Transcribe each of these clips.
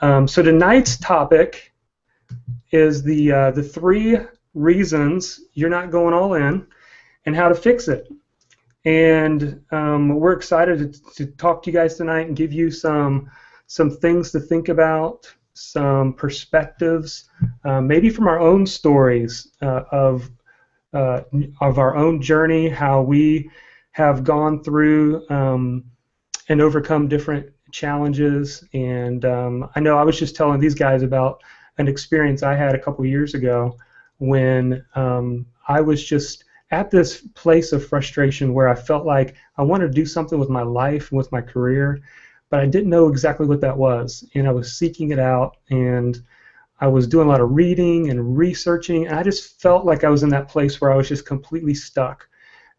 So tonight's topic is the 3 reasons you're not going all in and how to fix it. And we're excited to talk to you guys tonight and give you some things to think about, some perspectives, maybe from our own stories of our own journey, how we have gone through and overcome different challenges. And I know I was just telling these guys about an experience I had a couple years ago when I was just at this place of frustration where I felt like I wanted to do something with my life and with my career, but I didn't know exactly what that was. And I was seeking it out, and I was doing a lot of reading and researching, and I just felt like I was in that place where I was just completely stuck.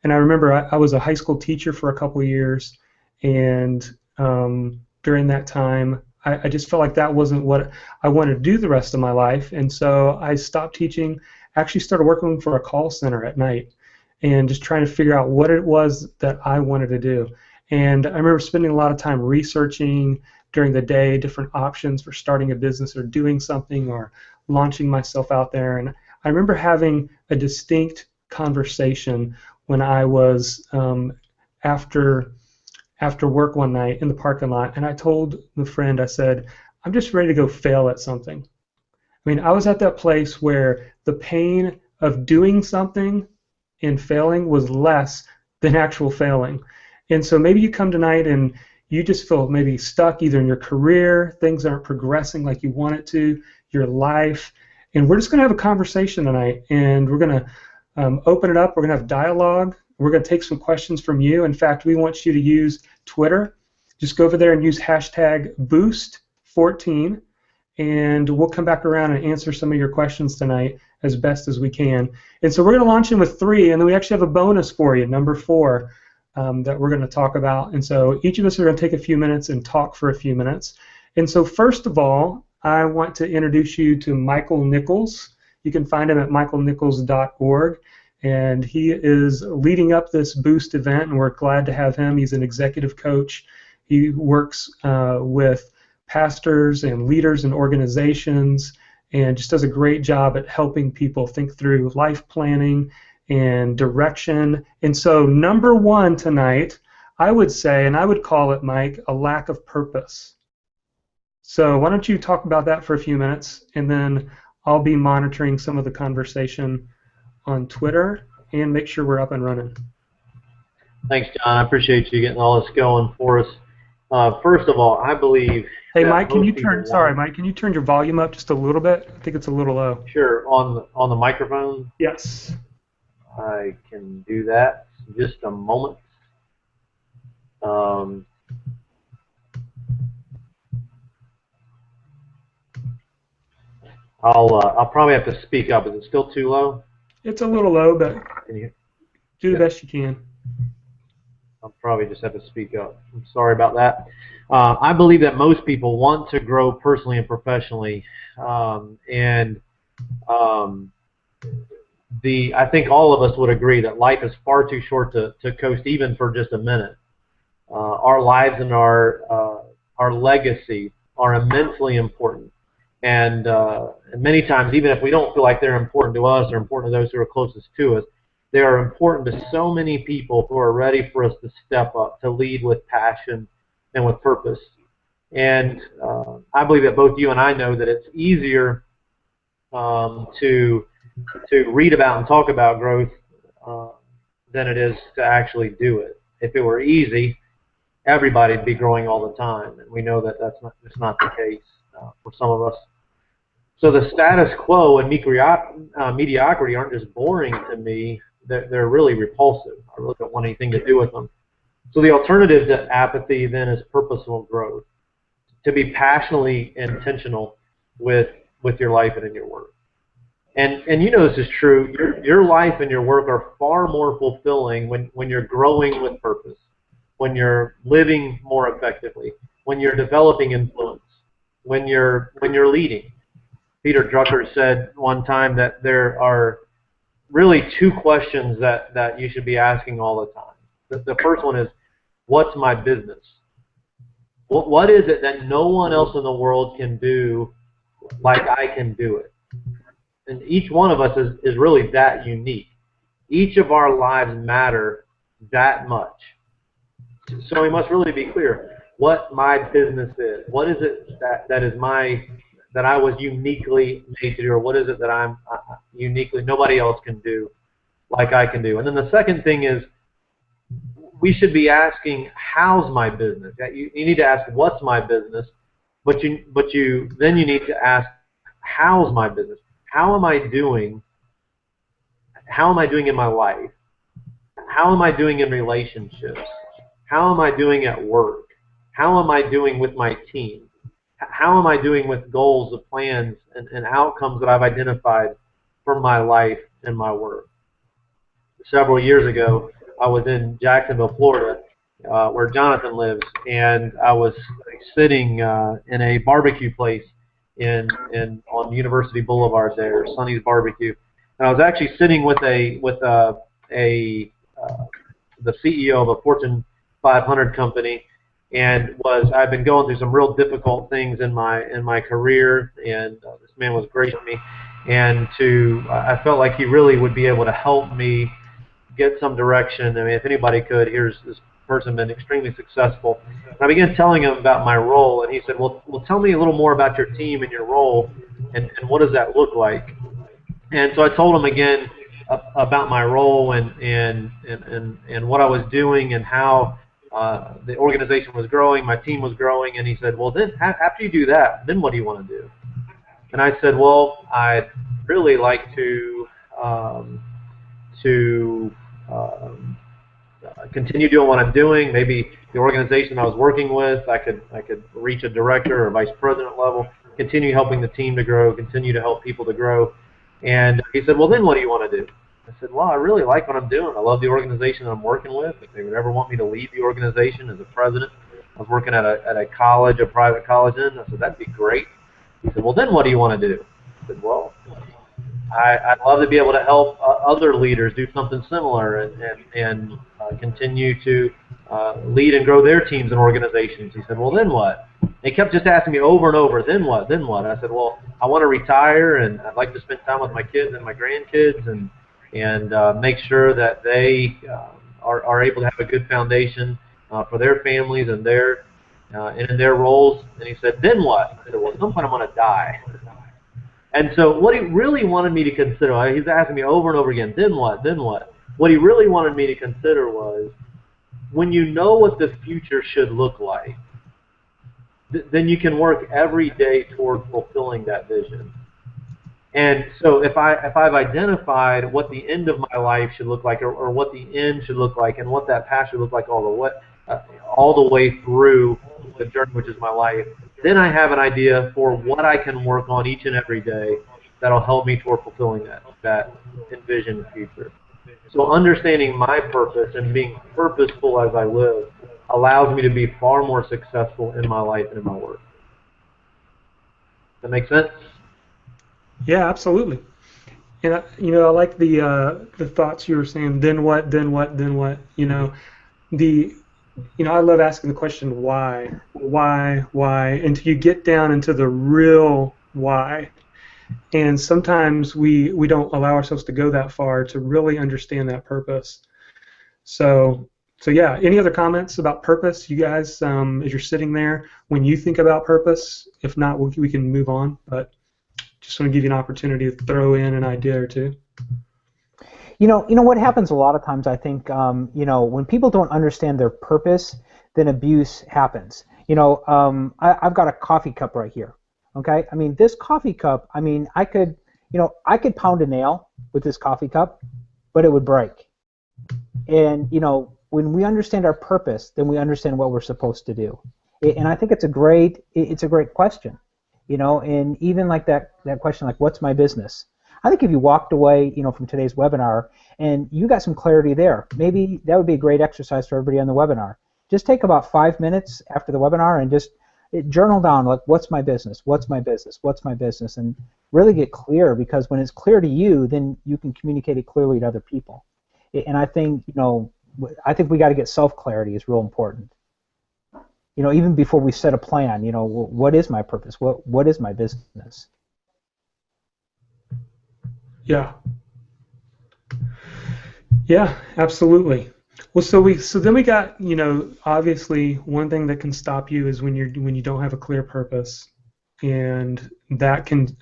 And I remember I was a high school teacher for a couple of years, and during that time, I just felt like that wasn't what I wanted to do the rest of my life, and so I stopped teaching, actually started working for a call center at night, and just trying to figure out what it was that I wanted to do. And I remember spending a lot of time researching during the day different options for starting a business or doing something or launching myself out there. And I remember having a distinct conversation when I was after work one night in the parking lot, and I told the friend, I said, I'm just ready to go fail at something. I mean, I was at that place where the pain of doing something and failing was less than actual failing. And so maybe you come tonight and you just feel maybe stuck either in your career, things aren't progressing like you want it to, your life, and we're just going to have a conversation tonight, and we're going to open it up, we're going to have dialogue, we're going to take some questions from you. In fact, we want you to use Twitter. Just go over there and use hashtag Boost14, and we'll come back around and answer some of your questions tonight as best as we can. And so we're going to launch in with 3, and then we actually have a bonus for you, number 4, that we're going to talk about. And so each of us are going to take a few minutes and talk for a few minutes. And so first of all, I want to introduce you to Michael Nichols. You can find him at michaelnichols.org. And he is leading up this Boost event, and we're glad to have him. He's an executive coach. He works with pastors and leaders and organizations, and just does a great job at helping people think through life planning and direction. And so number 1 tonight, I would say, and I would call it, Mike, a lack of purpose. So why don't you talk about that for a few minutes, and then I'll be monitoring some of the conversation on Twitter and make sure we're up and running. Thanks, John. I appreciate you getting all this going for us. First of all, I believe. Hey, Mike, can you turn? Sorry, Mike, can you turn your volume up just a little bit? I think it's a little low. Sure. On the microphone. Yes. I can do that. Just a moment. I'll probably have to speak up. Is it still too low? It's a little low, but do the best you can. I'll probably just have to speak up. I'm sorry about that. I believe that most people want to grow personally and professionally, and I think all of us would agree that life is far too short to coast even for just a minute. Our lives and our legacy are immensely important. And many times, even if we don't feel like they're important to us or important to those who are closest to us, they are important to so many people who are ready for us to step up, to lead with passion and with purpose. And I believe that both you and I know that it's easier to read about and talk about growth than it is to actually do it. If it were easy, everybody'd be growing all the time, and we know that that's not the case for some of us. So the status quo and mediocrity aren't just boring to me, they're really repulsive. I really don't want anything to do with them. So the alternative to apathy then is purposeful growth, to be passionately intentional with your life and in your work. And you know this is true. Your life and your work are far more fulfilling when you're growing with purpose, when you're living more effectively, when you're developing influence, when you're leading. Peter Drucker said one time that there are really 2 questions that you should be asking all the time. The first one is, what's my business? What is it that no one else in the world can do like I can do it? And each one of us is really that unique. Each of our lives matter that much. So we must really be clear what my business is. What is it that I was uniquely made to do, or what is it that I'm uniquely nobody else can do like I can do? And then the second thing is we should be asking, how's my business? You need to ask what's my business, but you need to ask, how's my business? How am I doing? How am I doing in my life? How am I doing in relationships? How am I doing at work? How am I doing with my team? How am I doing with goals, the plans, and outcomes that I've identified for my life and my work? Several years ago, I was in Jacksonville, Florida, where Jonathan lives, and I was sitting in a barbecue place on University Boulevard there, Sonny's Barbecue, and I was actually sitting with the CEO of a Fortune 500 company, and I've been going through some real difficult things in my career, and this man was great to me, and I felt like he really would be able to help me get some direction. I mean, if anybody could, here's this person been extremely successful. And I began telling him about my role, and he said, well, tell me a little more about your team and your role, and what does that look like? And so I told him again about my role and what I was doing and how the organization was growing, my team was growing, and he said, well, then after you do that, then what do you want to do? And I said, well, I'd really like to continue doing what I'm doing. Maybe the organization I was working with, I could reach a director or vice president level, continue helping the team to grow, continue to help people to grow. And he said, well, then what do you want to do? I said, well, I really like what I'm doing. I love the organization I'm working with. If they would ever want me to lead the organization as a president, I was working at a college, a private college, and I said, that'd be great. He said, well, then what do you want to do? I said, well, I'd love to be able to help other leaders do something similar and continue to lead and grow their teams and organizations. He said, well, then what? He kept just asking me over and over, then what, then what? I said, well, I want to retire, and I'd like to spend time with my kids and my grandkids and make sure that they are able to have a good foundation for their families and in their roles. And he said, then what? I said, well, at some point I'm going to die. And so what he really wanted me to consider, he's asking me over and over again, then what, then what? What he really wanted me to consider was, when you know what the future should look like, then you can work every day toward fulfilling that vision. And so if I've identified what the end of my life should look like, or what the end should look like, and what that path should look like all the way through the journey, which is my life, then I have an idea for what I can work on each and every day that'll help me toward fulfilling that envisioned future. So understanding my purpose and being purposeful as I live allows me to be far more successful in my life and in my work. Does that make sense? Yeah, absolutely. And I like the thoughts you were saying. Then what? Then what? Then what? I love asking the question why, until you get down into the real why. And sometimes we don't allow ourselves to go that far to really understand that purpose. So yeah. Any other comments about purpose, you guys, as you're sitting there when you think about purpose? If not, we can move on. But just want to give you an opportunity to throw in an idea or two. You know what happens a lot of times, I think, when people don't understand their purpose, then abuse happens. I've got a coffee cup right here. Okay, I mean, this coffee cup, I mean, I could pound a nail with this coffee cup, but it would break. And when we understand our purpose, then we understand what we're supposed to do. And I think it's a great question. And even like that question, like, what's my business? I think if you walked away, from today's webinar and you got some clarity there, maybe that would be a great exercise for everybody on the webinar. Just take about 5 minutes after the webinar and just journal down, like, what's my business? What's my business? What's my business? And really get clear, because when it's clear to you, then you can communicate it clearly to other people. And I think, we got to get self-clarity is real important. even before we set a plan, what is my purpose? What is my business? Yeah. Yeah, absolutely. Well, so then we got, obviously one thing that can stop you is when you don't have a clear purpose, and that can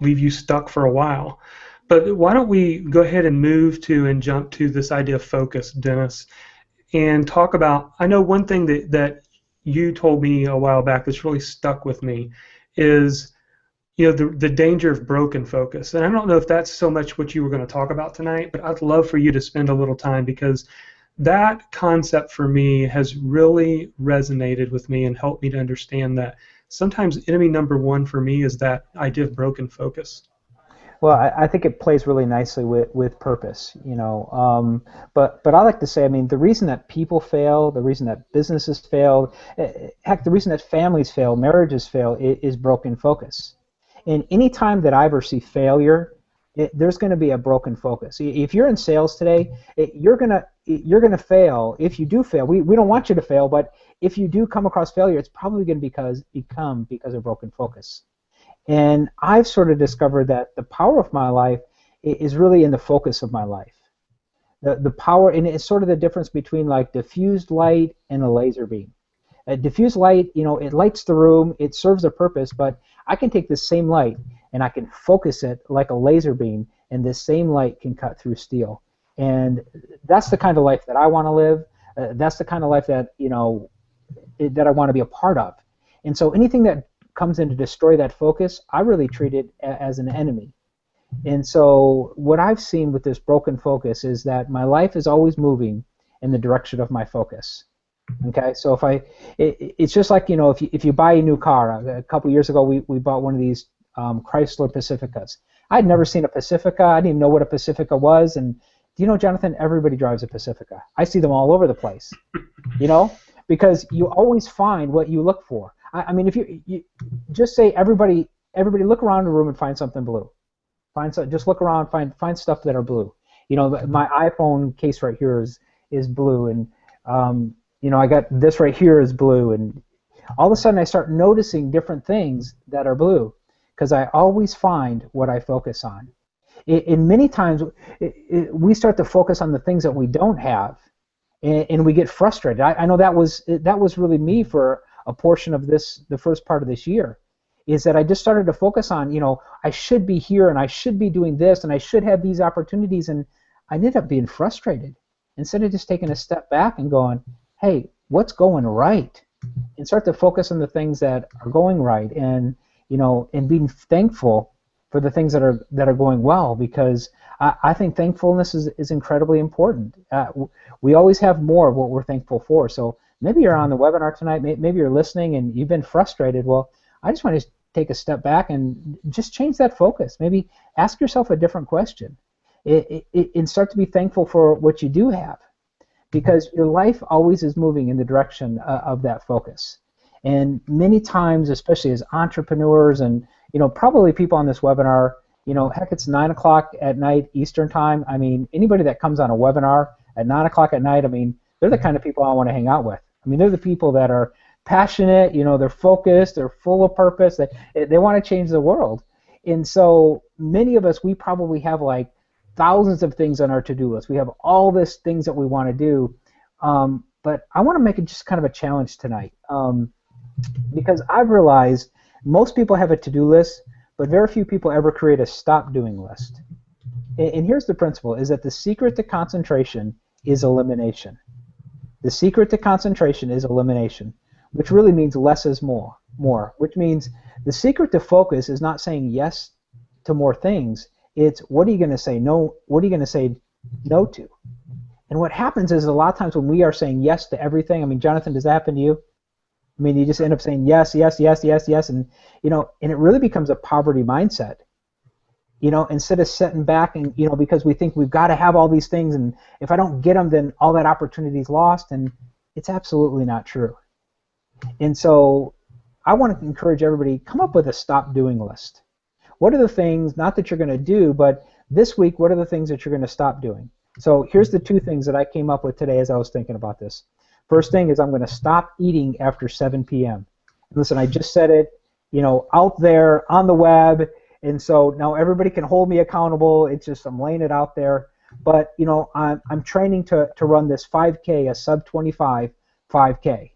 leave you stuck for a while. But why don't we go ahead and move to and jump to this idea of focus, Dennis, and talk about, I know one thing that you told me a while back that's really stuck with me is, the danger of broken focus. And I don't know if that's so much what you were going to talk about tonight, but I'd love for you to spend a little time, because that concept for me has really resonated with me and helped me to understand that sometimes enemy number one for me is that idea of broken focus. Well, I think it plays really nicely with purpose, but I like to say, I mean, the reason that people fail, the reason that businesses fail, heck, the reason that families fail, marriages fail, is broken focus. And any time that I ever see failure, there's going to be a broken focus. If you're in sales today, you're gonna fail. If you do fail, we don't want you to fail, but if you do come across failure, it's probably going to become because of broken focus. And I've sort of discovered that the power of my life is really in the focus of my life. The power, and it's sort of the difference between like diffused light and a laser beam. Diffused light, it lights the room, it serves a purpose, but I can take this same light and I can focus it like a laser beam, and this same light can cut through steel. And that's the kind of life that I want to live. That's the kind of life that that I want to be a part of. And so anything that comes in to destroy that focus, I really treat it as an enemy. And so what I've seen with this broken focus is that my life is always moving in the direction of my focus. Okay, so it's just like, if you buy a new car. A couple years ago, we bought one of these Chrysler Pacificas. I'd never seen a Pacifica. I didn't even know what a Pacifica was. And do you know, Jonathan, everybody drives a Pacifica. I see them all over the place, because you always find what you look for. I mean, if you just say everybody look around the room and find something blue. Just look around, find stuff that are blue. My iPhone case right here is blue, and I got this right here is blue, and all of a sudden I start noticing different things that are blue, because I always find what I focus on. And many times we start to focus on the things that we don't have, and we get frustrated. I know that was really me for a portion of the first part of this year, is that I just started to focus on, I should be here and I should be doing this and I should have these opportunities, and I ended up being frustrated instead of just taking a step back and going, hey, what's going right? And start to focus on the things that are going right, and and being thankful for the things that are going well, because I think thankfulness is incredibly important. We always have more of what we're thankful for. So maybe you're on the webinar tonight, maybe you're listening and you've been frustrated. Well, I just want to take a step back and just change that focus. Maybe ask yourself a different question and start to be thankful for what you do have, because your life always is moving in the direction of that focus. And many times, especially as entrepreneurs and probably people on this webinar, heck, it's 9 o'clock at night Eastern time. I mean, anybody that comes on a webinar at 9 o'clock at night, I mean, they're the kind of people I want to hang out with. I mean, they're the people that are passionate, they're focused, they're full of purpose, they want to change the world. And so many of us, we probably have like thousands of things on our to-do list. We have all these things that we want to do, but I want to make it just kind of a challenge tonight, because I've realized most people have a to-do list, but very few people ever create a stop doing list. And here's the principle, is that the secret to concentration is elimination. The secret to concentration is elimination, which really means less is more, which means the secret to focus is not saying yes to more things. It's what are you going to say no, what are you going to say no to? And what happens is a lot of times when we are saying yes to everything, I mean, Jonathan, does that happen to you? I mean, you just end up saying yes, yes, yes, yes, yes, and and it really becomes a poverty mindset. Instead of sitting back and because we think we've got to have all these things, and if I don't get them, then all that opportunity is lost, and it's absolutely not true. And so I want to encourage everybody, come up with a stop doing list. What are the things, not that you're going to do, but this week, what are the things that you're going to stop doing? So here's the two things that I came up with today as I was thinking about this. First thing is I'm going to stop eating after 7 p.m. Listen, I just said it, out there on the web, and so now everybody can hold me accountable. It's just I'm laying it out there. But I'm training to run this 5K, a sub 25 5K,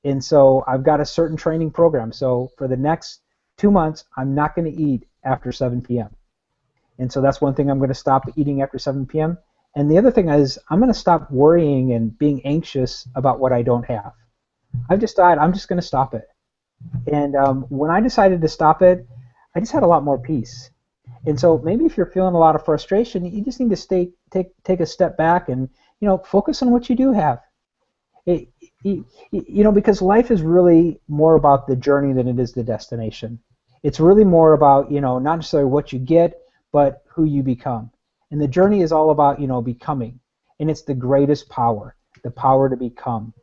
and so I've got a certain training program. So for the next 2 months, I'm not going to eat after 7 p.m. And so that's one thing I'm going to stop eating after 7 p.m. And the other thing is I'm going to stop worrying and being anxious about what I don't have. I've just decided I'm just going to stop it. And when I decided to stop it, I just had a lot more peace. And so maybe if you're feeling a lot of frustration, you just need to take a step back and focus on what you do have. Because life is really more about the journey than it is the destination. It's really more about not necessarily what you get, but who you become. And the journey is all about becoming, and it's the greatest power, the power to become.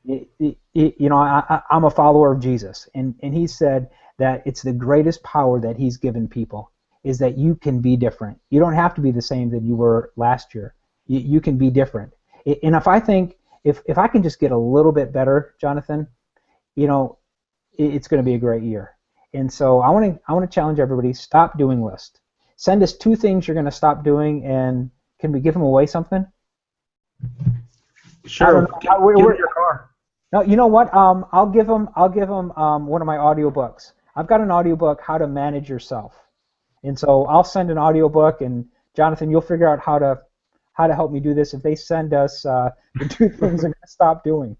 I'm a follower of Jesus, and he said that it's the greatest power that he's given people is that you can be different. You don't have to be the same that you were last year. You can be different. And if I think if I can just get a little bit better, Jonathan, it's going to be a great year. And so I want to challenge everybody: stop doing lists. Send us 2 things you're going to stop doing, and can we give them away something? Sure. Give them your car. No, you know what? I'll give them one of my audiobooks. I've got an audiobook, How to Manage Yourself, and so I'll send an audiobook, and Jonathan, you'll figure out how to help me do this if they send us the 2 things I'm going to stop doing.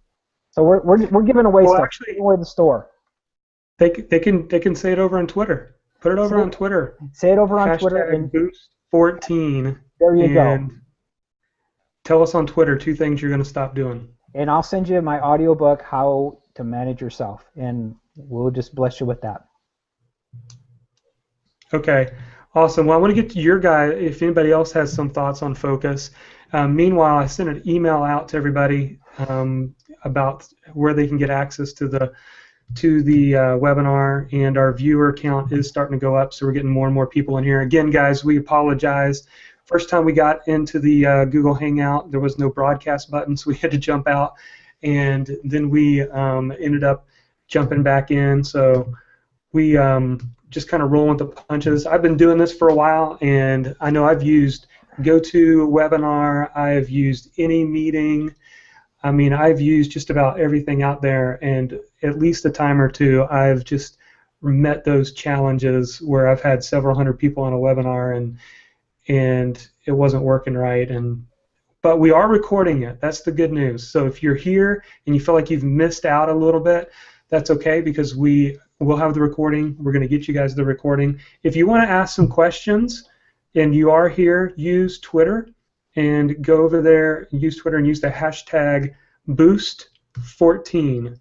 So we're giving away stuff. Actually, giving away the store. They can say it over on Twitter. Put it over on Twitter. Say it over on Hashtag Twitter and Boost14. There you go. And tell us on Twitter 2 things you're going to stop doing. And I'll send you my audiobook, How to Manage Yourself, and we'll just bless you with that. Okay, awesome. Well, I want to get to your guy if anybody else has some thoughts on focus. Meanwhile, I sent an email out to everybody about where they can get access to the webinar, and our viewer count is starting to go up, so we're getting more and more people in here. Again, guys, we apologize. First time we got into the Google Hangout, there was no broadcast button, so we had to jump out, and then we ended up jumping back in, so we just kind of rolling with the punches. I've been doing this for a while, and I know I've used GoToWebinar, I've used AnyMeeting. I mean, I've used just about everything out there, and at least a time or 2, I've just met those challenges where I've had several hundred people on a webinar, and it wasn't working right. But we are recording it. That's the good news. So if you're here and you feel like you've missed out a little bit, that's okay, because we will have the recording. We're going to get you guys the recording. If you want to ask some questions and you are here, use Twitter. And go over there, use Twitter, and use the hashtag Boost14.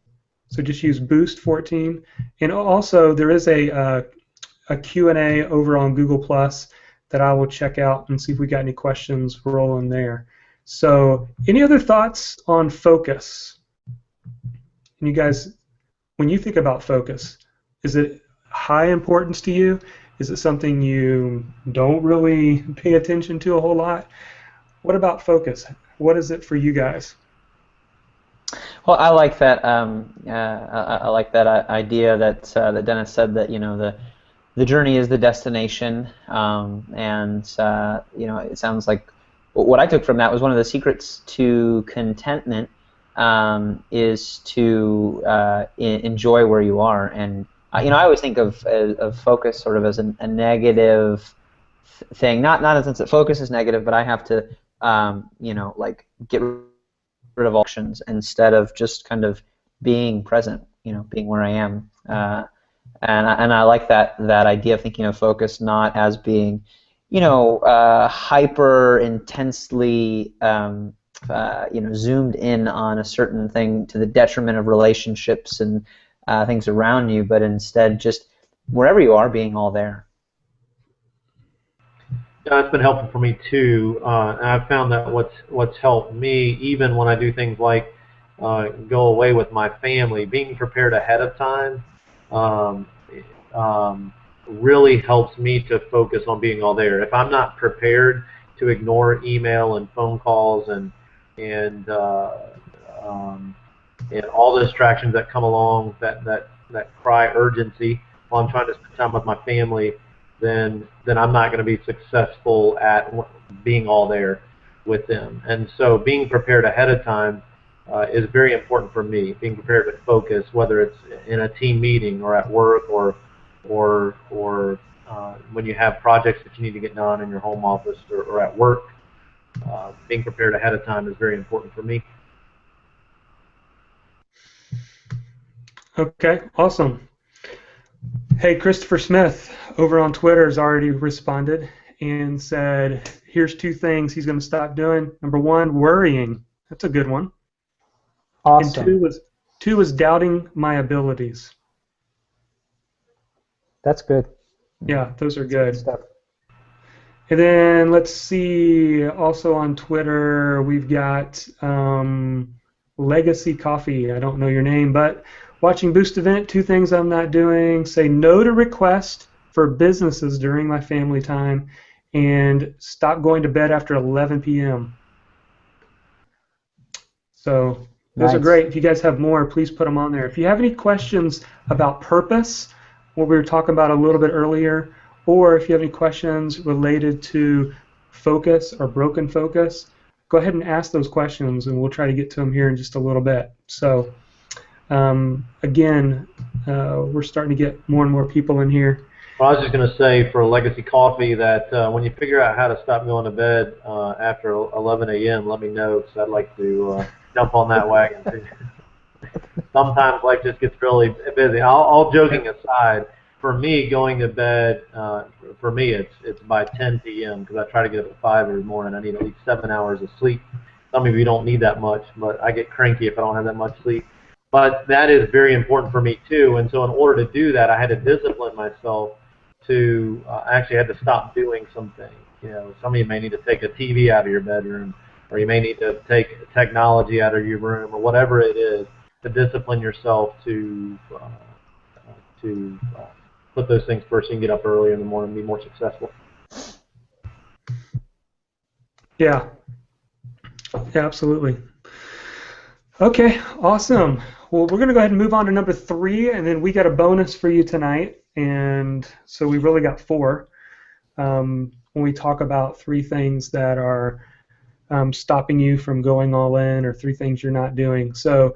So just use Boost14. And also, there is a Q&A over on Google Plus that I will check out and see if we got any questions rolling there. So, any other thoughts on focus? And you guys, when you think about focus, is it high importance to you? Is it something you don't really pay attention to a whole lot? What about focus? What is it for you guys? Well, I like that. I like that idea that Dennis said, that the journey is the destination, and it sounds like what I took from that was one of the secrets to contentment is to enjoy where you are. And I always think of focus sort of as a negative thing, not in the sense that focus is negative, but I have to like get rid of options instead of just kind of being present, being where I am. And I like that idea of thinking of focus not as being, hyper intensely, zoomed in on a certain thing to the detriment of relationships and things around you, but instead just wherever you are, being all there. Yeah, it's been helpful for me too, and I've found that what's helped me, even when I do things like go away with my family, being prepared ahead of time really helps me to focus on being all there. If I'm not prepared to ignore email and phone calls and and all the distractions that come along that cry urgency while I'm trying to spend time with my family, then I'm not going to be successful at being all there with them. And so being prepared ahead of time is very important for me. Being prepared to focus, whether it's in a team meeting or at work or when you have projects that you need to get done in your home office or at work. Being prepared ahead of time is very important for me. Okay, awesome. Hey, Christopher Smith over on Twitter has already responded and said, here's 2 things he's going to stop doing. Number 1, worrying. That's a good one. Awesome. And 2 was doubting my abilities. That's good. Yeah, those are good. Stuff. And then let's see, also on Twitter, we've got Legacy Coffee. I don't know your name, but watching Boost Event, 2 things I'm not doing. Say no to requests for businesses during my family time, and stop going to bed after 11 p.m. So those are great. If you guys have more, please put them on there. If you have any questions about purpose, what we were talking about a little bit earlier, or if you have any questions related to focus or broken focus, go ahead and ask those questions, and we'll try to get to them here in just a little bit. So again, we're starting to get more and more people in here. Well, I was just going to say for Legacy Coffee that when you figure out how to stop going to bed after 11 a.m., let me know, because I'd like to jump on that wagon too. Sometimes life just gets really busy. All joking aside, for me, going to bed, for me, it's by 10 p.m. because I try to get up at 5 every morning. I need at least 7 hours of sleep. Some of you don't need that much, but I get cranky if I don't have that much sleep. But that is very important for me too, and so in order to do that, I had to discipline myself to actually had to stop doing some things. You know, some of you may need to take a TV out of your bedroom, or you may need to take technology out of your room, or whatever it is, to discipline yourself to put those things first. You can get up earlier in the morning and be more successful. Yeah, absolutely. Okay, awesome. Well, we're going to go ahead and move on to number 3, and then we got a bonus for you tonight, and so we really got 4 when we talk about 3 things that are stopping you from going all in, or 3 things you're not doing. So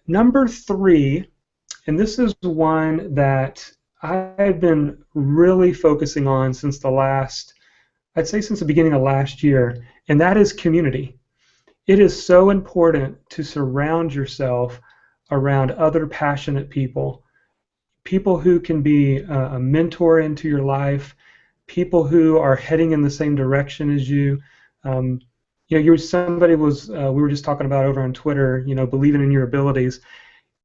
number 3, and this is one that I've been really focusing on since I'd say since the beginning of last year, and that is community. It is so important to surround yourself around other passionate people, people who can be a mentor into your life, people who are heading in the same direction as you. You know, somebody was we were just talking about over on Twitter, you know, believing in your abilities.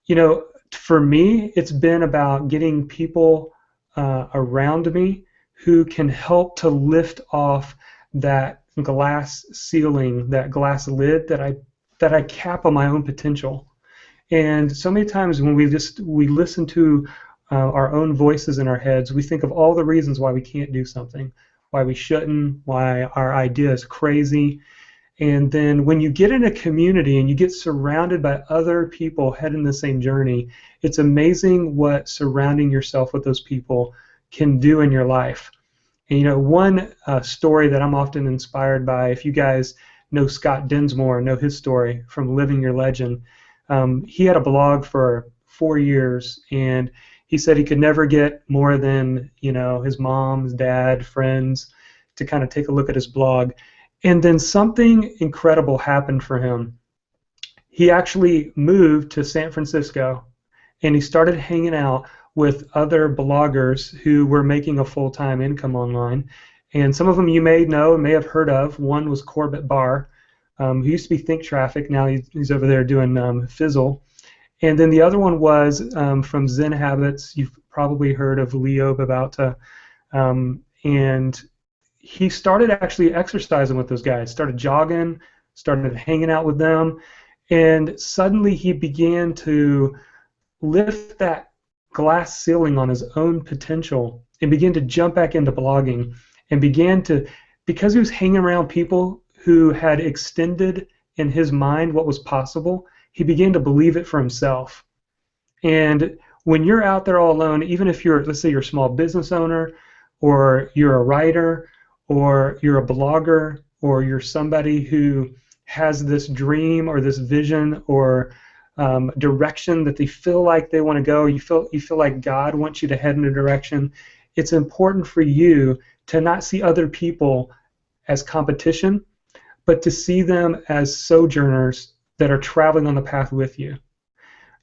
You know, for me, it's been about getting people around me who can help to lift off that glass ceiling, that glass lid that I cap on my own potential. And so many times when we listen to our own voices in our heads, we think of all the reasons why we can't do something, why we shouldn't, why our idea is crazy. And then when you get in a community and you get surrounded by other people heading the same journey, it's amazing what surrounding yourself with those people can do in your life. And you know, one story that I'm often inspired by, if you guys know Scott Dinsmore, know his story from Living Your Legend, he had a blog for 4 years, and he said he could never get more than, you know, his mom, his dad, friends to kind of take a look at his blog. And then something incredible happened for him. He actually moved to San Francisco, and he started hanging out with other bloggers who were making a full-time income online. And some of them you may know and may have heard of. One was Corbett Barr, who used to be Think Traffic. Now he's over there doing Fizzle. And then the other one was from Zen Habits. You've probably heard of Leo Babauta. And he started actually exercising with those guys, started jogging, started hanging out with them, and suddenly he began to lift that glass ceiling on his own potential and began to jump back into blogging and began to, because he was hanging around people who had extended in his mind what was possible, he began to believe it for himself. And when you're out there all alone, even if you're, let's say you're a small business owner, or you're a writer, or you're a blogger, or you're somebody who has this dream or this vision or direction that they feel like they want to go, you feel like God wants you to head in a direction, it's important for you to not see other people as competition, but to see them as sojourners that are traveling on the path with you.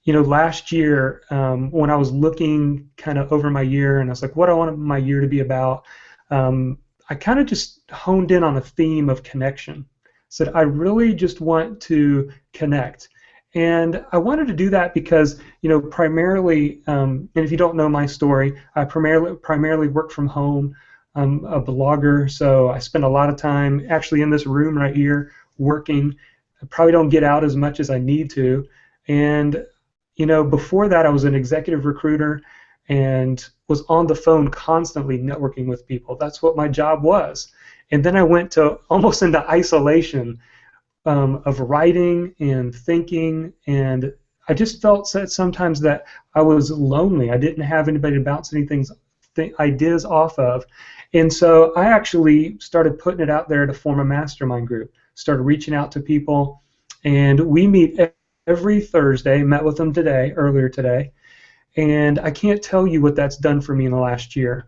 You know, last year, when I was looking kind of over my year and I was like, what do I want my year to be about? I kind of just honed in on a theme of connection. Said, I really just want to connect. And I wanted to do that because, you know, primarily, and if you don't know my story, I primarily work from home. I'm a blogger, so I spend a lot of time actually in this room right here working. I probably don't get out as much as I need to. And you know, before that, I was an executive recruiter and was on the phone constantly networking with people. That's what my job was. And then I went to almost into isolation of writing and thinking, and I just felt sometimes that I was lonely. I didn't have anybody to bounce ideas off of. And so I actually started putting it out there to form a mastermind group, started reaching out to people, and we meet every Thursday. Met with them earlier today, and I can't tell you what that's done for me in the last year.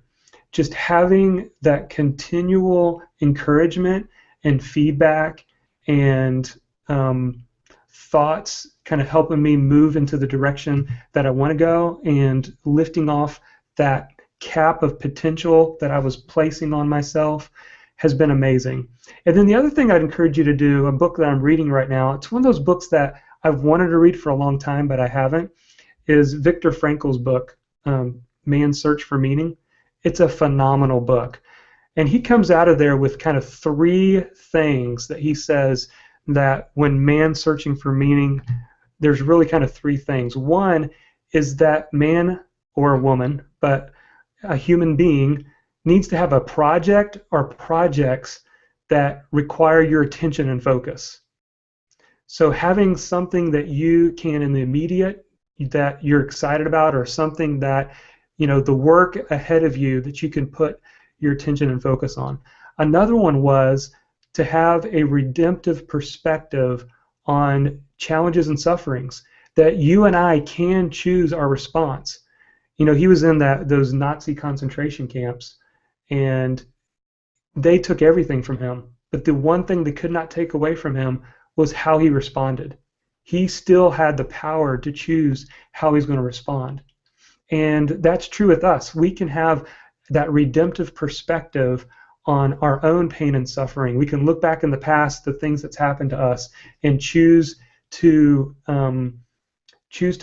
Just having that continual encouragement and feedback and thoughts kind of helping me move into the direction that I want to go and lifting off that cap of potential that I was placing on myself has been amazing. And then the other thing I'd encourage you to do, a book that I'm reading right now, it's one of those books that I've wanted to read for a long time, but I haven't, is Viktor Frankl's book, Man's Search for Meaning. It's a phenomenal book. And he comes out of there with kind of 3 things that he says that when man's searching for meaning, there's really kind of 3 things. One is that man or a woman, but a human being, needs to have a project or projects that require your attention and focus. So having something that you can in the immediate that you're excited about, or something that, you know, the work ahead of you that you can put your attention and focus on. Another one was to have a redemptive perspective on challenges and sufferings, that you and I can choose our response. You know, he was in those Nazi concentration camps, and they took everything from him, but the one thing they could not take away from him was how he responded. He still had the power to choose how he's going to respond. And that's true with us. We can have that redemptive perspective on our own pain and suffering. We can look back in the past, the things that's happened to us, and choose to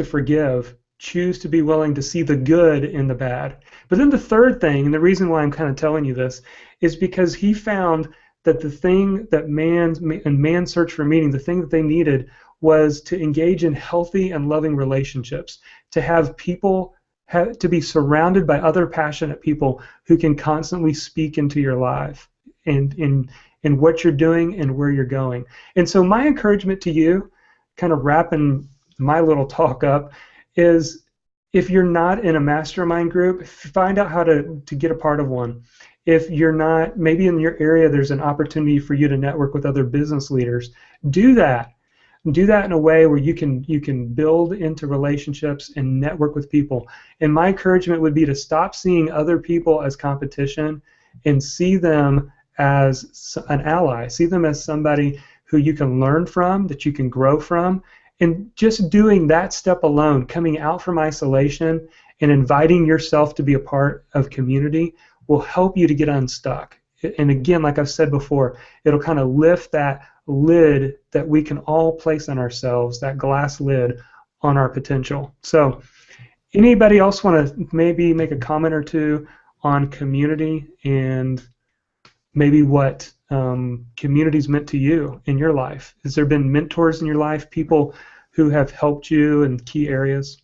forgive, choose to be willing to see the good in the bad. But then the third thing, and the reason why I'm kind of telling you this, is because he found that the thing that man's search for meaning, the thing that they needed was to engage in healthy and loving relationships, to have people, to be surrounded by other passionate people who can constantly speak into your life and in what you're doing and where you're going. And so my encouragement to you, kind of wrapping my little talk up, is if you're not in a mastermind group, find out how to get a part of one. If you're not, maybe in your area there's an opportunity for you to network with other business leaders, do that. Do that in a way where you can build into relationships and network with people. And my encouragement would be to stop seeing other people as competition and see them as an ally. See them as somebody who you can learn from, that you can grow from. And just doing that step alone, coming out from isolation and inviting yourself to be a part of community, will help you to get unstuck. And again, like I've said before, it'll kind of lift that lid that we can all place on ourselves, that glass lid on our potential. So anybody else want to maybe make a comment or two on community and maybe what community's meant to you in your life? Has there been mentors in your life, people who have helped you in key areas?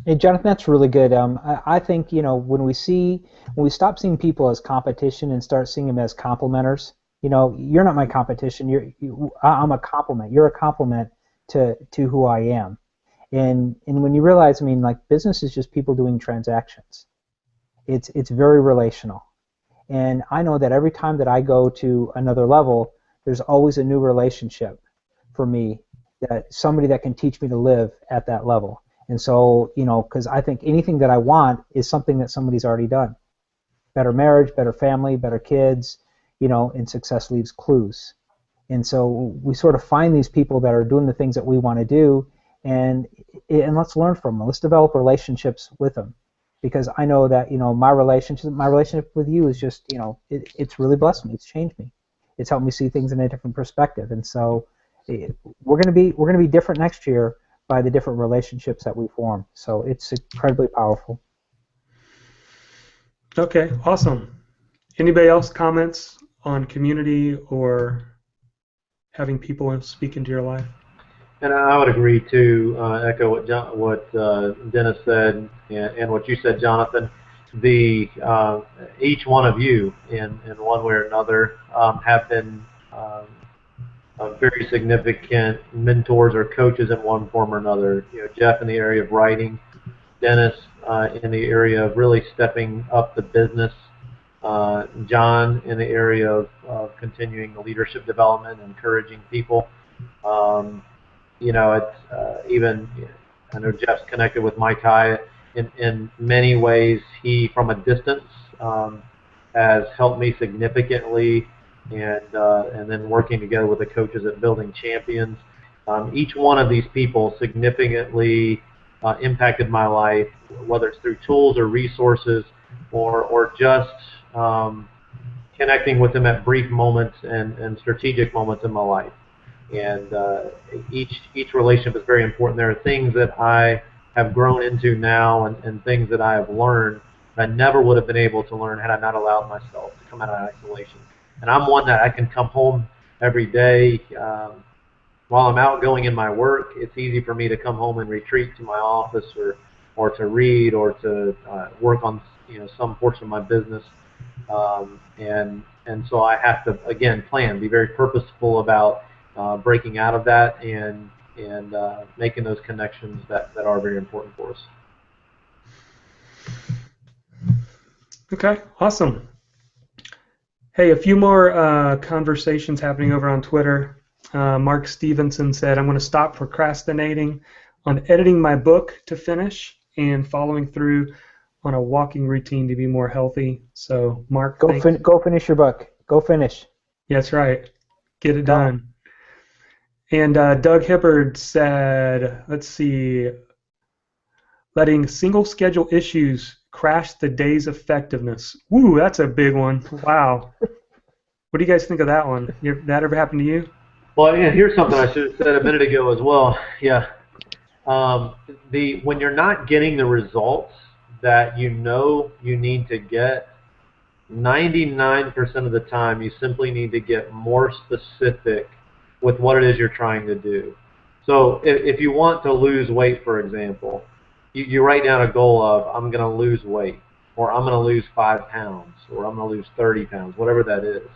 Hey, Jonathan, that's really good. I think, when we stop seeing people as competition and start seeing them as complementers, you're not my competition. I'm a compliment. You're a compliment to who I am. And when you realize, I mean, like business is just people doing transactions. It's very relational. And I know that every time that I go to another level, there's always a new relationship for me, that somebody that can teach me to live at that level. And so, because I think anything that I want is something that somebody's already done. Better marriage, better family, better kids, and success leaves clues. And so we sort of find these people that are doing the things that we want to do, and let's learn from them. Let's develop relationships with them, because I know that my relationship with you is just it's really blessed me. It's changed me. It's helped me see things in a different perspective. And so we're gonna be different next year by the different relationships that we form. So it's incredibly powerful. Okay, awesome. Anybody else comments on community or having people speak into your life? And I would agree to echo what Dennis said and what you said, Jonathan. Each one of you, in one way or another, have been very significant mentors or coaches in one form or another. Jeff in the area of writing, Dennis in the area of really stepping up the business, John in the area of continuing the leadership development, encouraging people. It's even, I know Jeff's connected with Mike High. In many ways, he, from a distance, has helped me significantly, and then working together with the coaches at Building Champions. Each one of these people significantly impacted my life, whether it's through tools or resources, or just connecting with them at brief moments and strategic moments in my life. And each relationship is very important. There are things that I have grown into now, and things that I have learned that I never would have been able to learn had I not allowed myself to come out of isolation. And I'm one that I can come home every day. While I'm outgoing in my work, it's easy for me to come home and retreat to my office, or to read, or to work on some portion of my business. And so I have to, again, plan, be very purposeful about breaking out of that and making those connections that are very important for us. Okay, awesome. Hey, a few more conversations happening over on Twitter. Mark Stevenson said, I'm going to stop procrastinating on editing my book to finish and following through on a walking routine to be more healthy. So, Mark, go finish your book. Go finish. That's right. Get it done. And Doug Hibbard said, let's see, letting single schedule issues crash the day's effectiveness. Woo, that's a big one. Wow. What do you guys think of that one? That ever happened to you? Well, yeah, here's something I should have said a minute ago as well. Yeah. When you're not getting the results that you need to get, 99% of the time you simply need to get more specific with what it is you're trying to do. So if you want to lose weight, for example, you write down a goal of, I'm going to lose weight, or I'm going to lose 5 pounds, or I'm going to lose 30 pounds, whatever that is.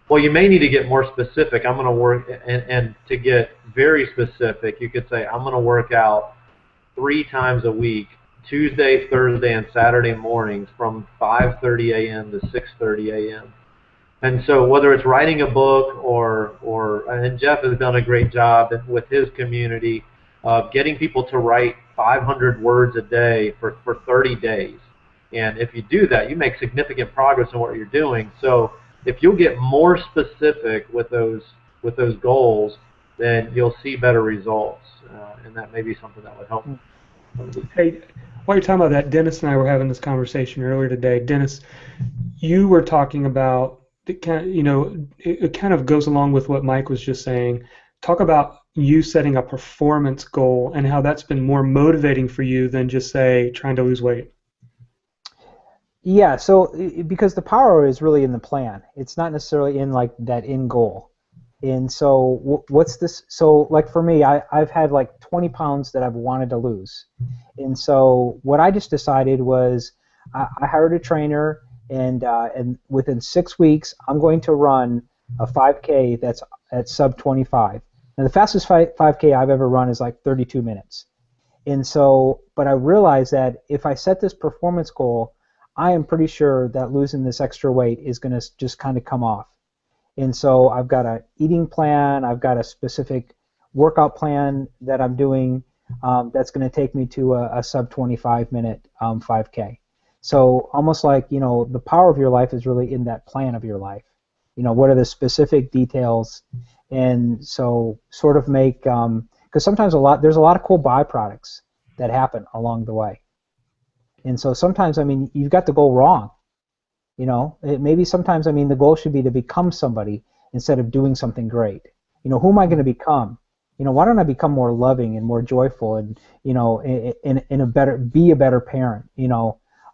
Well, you may need to get more specific. I'm going to work, and to get very specific, you could say, I'm going to work out 3 times a week, Tuesday, Thursday, and Saturday mornings from 5:30 a.m. to 6:30 a.m. And so whether it's writing a book and Jeff has done a great job with his community of getting people to write 500 words a day for 30 days. And if you do that, you make significant progress in what you're doing. So if you'll get more specific with those goals, then you'll see better results. And that may be something that would help. Hey, while you're talking about that, Dennis and I were having this conversation earlier today. Dennis, you were talking about, it kind of goes along with what Mike was just saying. Talk about you setting a performance goal and how that's been more motivating for you than just, say, trying to lose weight. Yeah, so because the power is really in the plan. It's not necessarily in like that end goal. And so what's this? So like for me, I've had like 20 pounds that I've wanted to lose. And so what I just decided was I hired a trainer, and within 6 weeks I'm going to run a 5K that's at sub 25. And the fastest 5K I've ever run is like 32 minutes. And so, but I realized that if I set this performance goal, I am pretty sure that losing this extra weight is going to just kind of come off. And so I've got an eating plan, I've got a specific workout plan that I'm doing that's going to take me to a sub 25 minute 5K. So almost like, the power of your life is really in that plan of your life. What are the specific details? And so sort of make, because sometimes there's a lot of cool byproducts that happen along the way. And so sometimes, you've got the goal wrong. Maybe sometimes, the goal should be to become somebody instead of doing something great. Who am I going to become? Why don't I become more loving and more joyful and, be a better parent,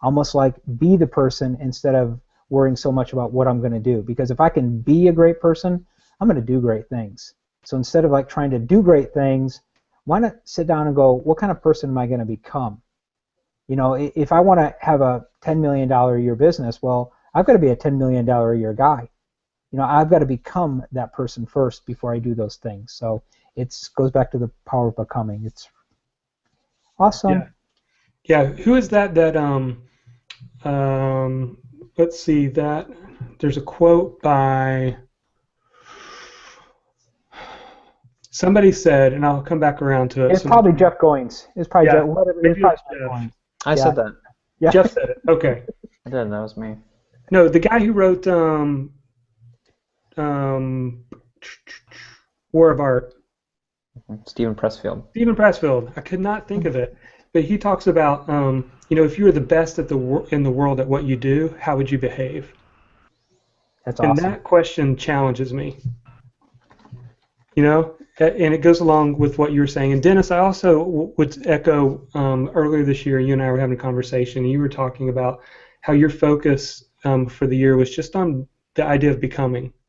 almost like be the person instead of worrying so much about what I'm going to do. Because if I can be a great person, I'm going to do great things. So instead of like trying to do great things, why not sit down and go, what kind of person am I going to become? If I want to have a $10 million a year business, well, I've got to be a $10 million a year guy. I've got to become that person first before I do those things. So it goes back to the power of becoming. It's awesome. Yeah. Who is that? Let's see. That there's a quote by somebody said, and I'll come back around to it. It's probably Jeff Goins. It's probably Jeff. Maybe Jeff Goins. I said that. Yeah. Jeff said it. Okay. I did. That was me. No, the guy who wrote War of Art. Stephen Pressfield. Stephen Pressfield. I could not think of it, but he talks about if you were the best in the world at what you do, how would you behave? That's awesome. And that question challenges me. And it goes along with what you were saying. And Dennis, I also would echo earlier this year, you and I were having a conversation, and you were talking about how your focus for the year was just on the idea of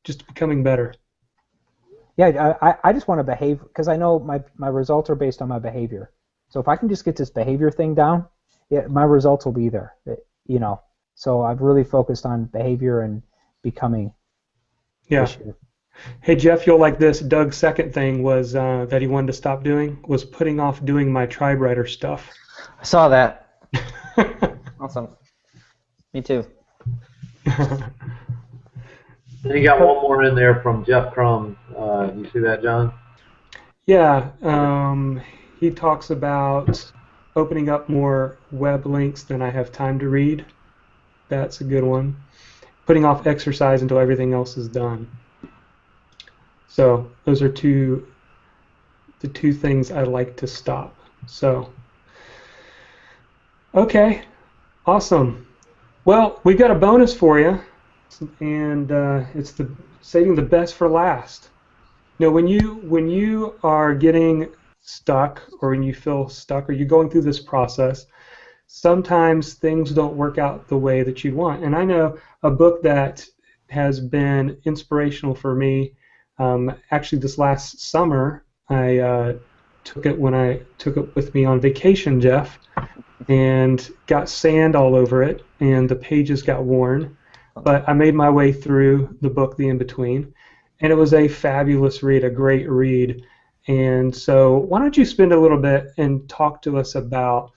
just becoming better. Yeah, I just want to behave because I know my results are based on my behavior. So if I can just get this behavior thing down, my results will be there. So I've really focused on behavior and becoming. Yeah. Hey Jeff, you'll like this. Doug's second thing was that he wanted to stop doing was putting off doing my tribe writer stuff. I saw that. Awesome. Me too. Then you got one more in there from Jeff Crum. You see that, John? Yeah. He talks about opening up more web links than I have time to read. That's a good one. Putting off exercise until everything else is done. So those are the two things I like to stop. So, okay, awesome. Well, we've got a bonus for you, and it's saving the best for last. When you are getting stuck, or when you feel stuck, or you're going through this process, sometimes things don't work out the way that you want. And I know a book that has been inspirational for me. Actually, this last summer, I took it with me on vacation, Jeff, and got sand all over it, and the pages got worn. But I made my way through the book, The In-Between, and it was a fabulous read, a great read. And so why don't you spend a little bit and talk to us about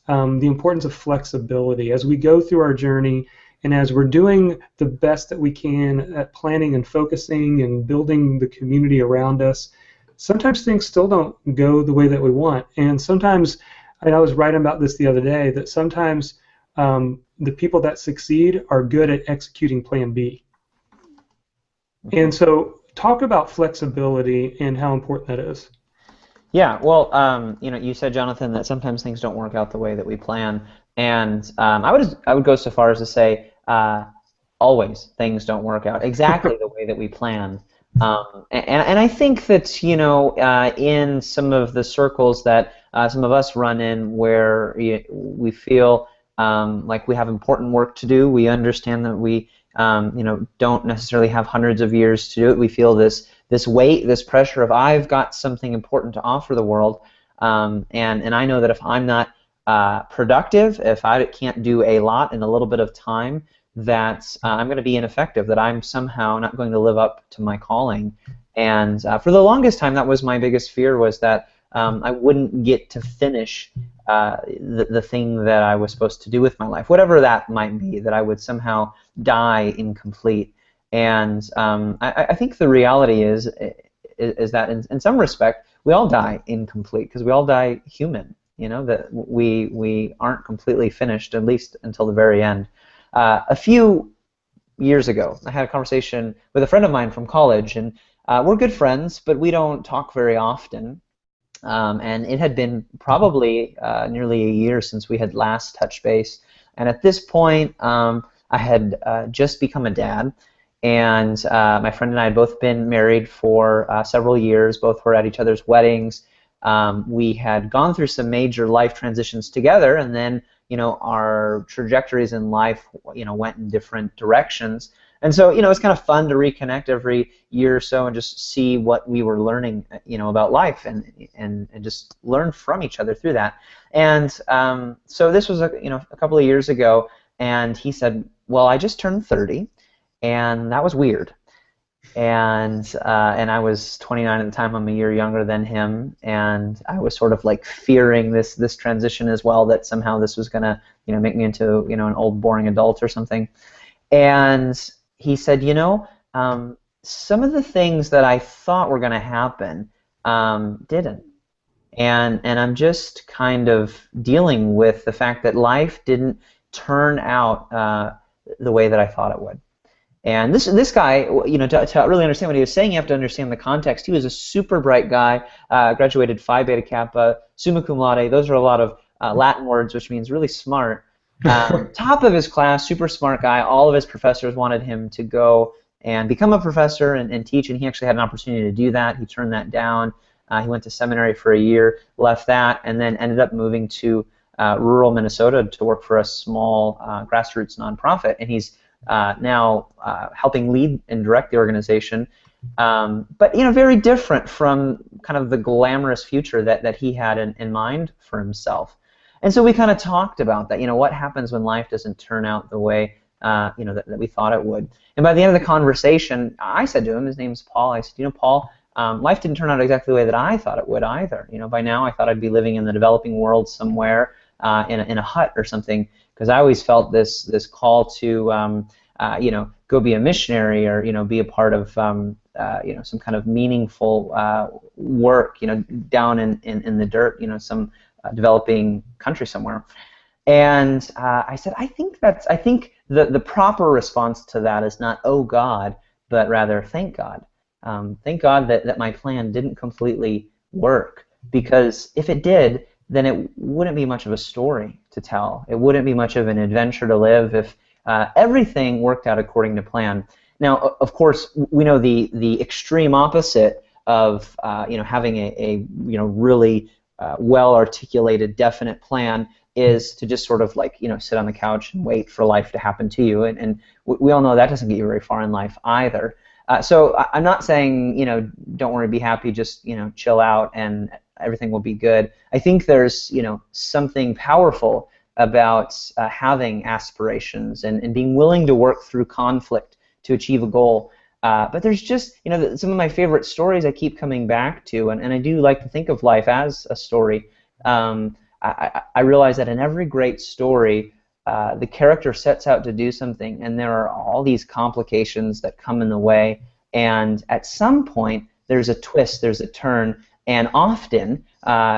the importance of flexibility as we go through our journey and as we're doing the best that we can at planning and focusing and building the community around us. Sometimes things still don't go the way that we want. And sometimes, and I was writing about this the other day, that sometimes the people that succeed are good at executing plan B. And so talk about flexibility and how important that is. Yeah, well, you said, Jonathan, that sometimes things don't work out the way that we plan, and I would go so far as to say always things don't work out exactly the way that we planned. And I think that in some of the circles that some of us run in, where we feel like we have important work to do, we understand that we don't necessarily have hundreds of years to do it. We feel this weight, this pressure of I've got something important to offer the world, and I know that if I'm not productive, if I can't do a lot in a little bit of time, that I'm going to be ineffective, that I'm somehow not going to live up to my calling. And for the longest time, that was my biggest fear, was that I wouldn't get to finish the thing that I was supposed to do with my life, whatever that might be, that I would somehow die incomplete. And I think the reality is that in some respect, we all die incomplete, because we all die human. You know, that we aren't completely finished, at least until the very end. A few years ago, I had a conversation with a friend of mine from college, and we're good friends, but we don't talk very often. And it had been probably nearly a year since we had last touched base. And at this point, I had just become a dad, and my friend and I had both been married for several years. Both were at each other's weddings. We had gone through some major life transitions together, and then our trajectories in life went in different directions. And so it's kind of fun to reconnect every year or so and just see what we were learning about life, and just learn from each other through that. And so this was a couple of years ago, and he said, well, I just turned 30, and that was weird. And I was 29 at the time. I'm a year younger than him, and I was sort of like fearing this transition as well, that somehow this was gonna make me into an old boring adult or something. And he said, some of the things that I thought were gonna happen didn't, and I'm just kind of dealing with the fact that life didn't turn out the way that I thought it would. And this guy, to really understand what he was saying, you have to understand the context. He was a super bright guy, graduated Phi Beta Kappa, summa cum laude. Those are a lot of Latin words, which means really smart. Top of his class, super smart guy. All of his professors wanted him to go and become a professor and teach, and he actually had an opportunity to do that. He turned that down. He went to seminary for a year, left that, and then ended up moving to rural Minnesota to work for a small grassroots nonprofit. And he's now helping lead and direct the organization, but very different from kind of the glamorous future that he had in mind for himself. And so we kind of talked about that. What happens when life doesn't turn out the way that we thought it would. And by the end of the conversation, I said to him, his name's Paul. I said, Paul, life didn't turn out exactly the way that I thought it would either. By now I thought I'd be living in the developing world somewhere in a hut or something, because I always felt this call to go be a missionary, or be a part of some kind of meaningful work down in the dirt, some developing country somewhere. And I said, I think the proper response to that is not, oh God, but rather, thank God. Thank God that my plan didn't completely work, because if it did, then it wouldn't be much of a story to tell. It wouldn't be much of an adventure to live if everything worked out according to plan. Now, of course, we know the extreme opposite of having a really well-articulated, definite plan is to just sort of like sit on the couch and wait for life to happen to you, and we all know that doesn't get you very far in life either. So I'm not saying don't worry, be happy, just chill out and everything will be good. I think there's something powerful about having aspirations and being willing to work through conflict to achieve a goal. But there's just some of my favorite stories I keep coming back to, and I do like to think of life as a story. I realize that in every great story, the character sets out to do something, and there are all these complications that come in the way, and at some point there's a twist, there's a turn, and often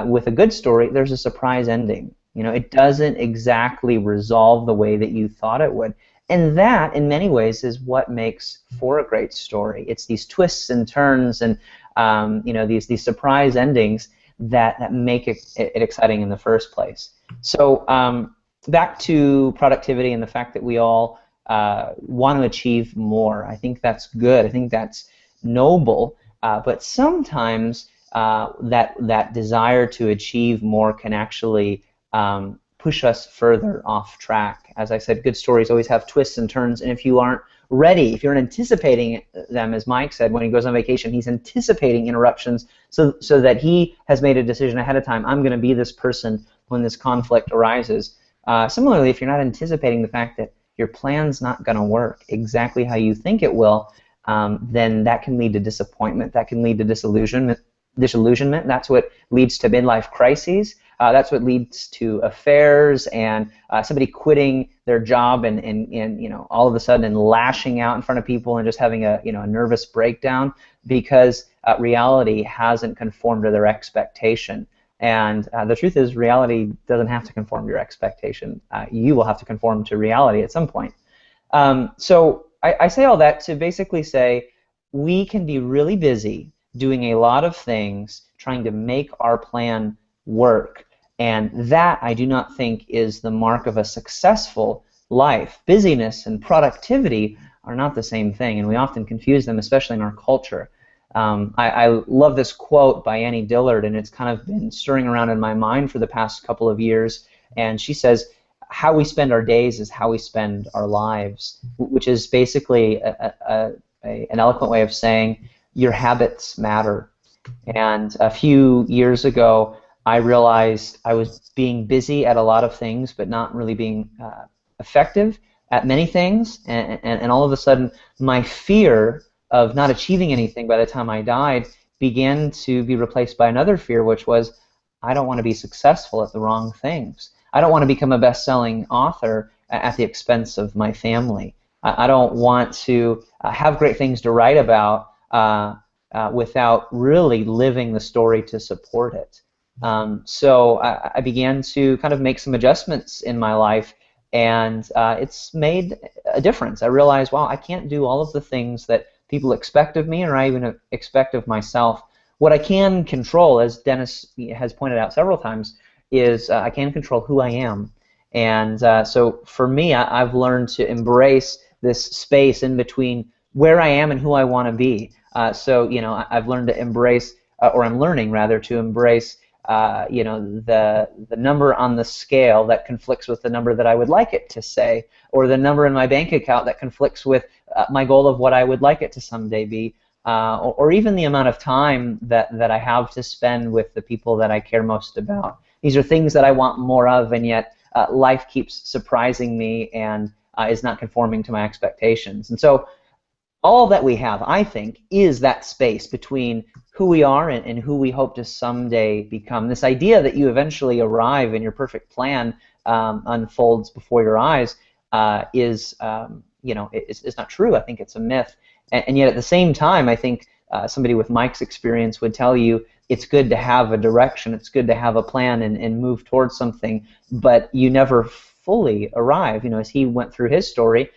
with a good story there's a surprise ending. It doesn't exactly resolve the way that you thought it would. And that, in many ways, is what makes for a great story. It's these twists and turns and these surprise endings that make it exciting in the first place. So back to productivity and the fact that we all want to achieve more. I think that's good. I think that's noble. But sometimes that desire to achieve more can actually push us further off track. As I said, good stories always have twists and turns, and if you aren't ready, if you're anticipating them, as Mike said, when he goes on vacation, he's anticipating interruptions so that he has made a decision ahead of time. I'm going to be this person when this conflict arises. Similarly, if you're not anticipating the fact that your plan's not going to work exactly how you think it will, then that can lead to disappointment. That can lead to disillusionment. That's what leads to midlife crises. That's what leads to affairs and somebody quitting their job and all of a sudden lashing out in front of people and just having a nervous breakdown because reality hasn't conformed to their expectation. And the truth is, reality doesn't have to conform to your expectation. You will have to conform to reality at some point. So I say all that to basically say we can be really busy doing a lot of things trying to make our plan work. And that, I do not think, is the mark of a successful life. Busyness and productivity are not the same thing, and we often confuse them, especially in our culture. I love this quote by Annie Dillard, and it's kind of been stirring around in my mind for the past couple of years. And she says, how we spend our days is how we spend our lives, which is basically an eloquent way of saying your habits matter. And a few years ago, I realized I was being busy at a lot of things, but not really being effective at many things. And all of a sudden, my fear of not achieving anything by the time I died began to be replaced by another fear, which was I don't want to be successful at the wrong things. I don't want to become a best-selling author at the expense of my family. I don't want to have great things to write about without really living the story to support it. So I began to kind of make some adjustments in my life, and it's made a difference. I realized, wow, I can't do all of the things that people expect of me or I even expect of myself. What I can control, as Dennis has pointed out several times, is I can control who I am. And so for me, I've learned to embrace this space in between where I am and who I want to be. So I've learned to embrace, or I'm learning rather, to embrace the number on the scale that conflicts with the number that I would like it to say, or the number in my bank account that conflicts with my goal of what I would like it to someday be, or even the amount of time that I have to spend with the people that I care most about. These are things that I want more of, and yet life keeps surprising me and is not conforming to my expectations. And so all that we have, I think, is that space between who we are and who we hope to someday become. This idea that you eventually arrive and your perfect plan unfolds before your eyes is not true. I think it's a myth. And yet at the same time, I think somebody with Mike's experience would tell you it's good to have a direction, it's good to have a plan and move towards something, but you never fully arrive. As he went through his story,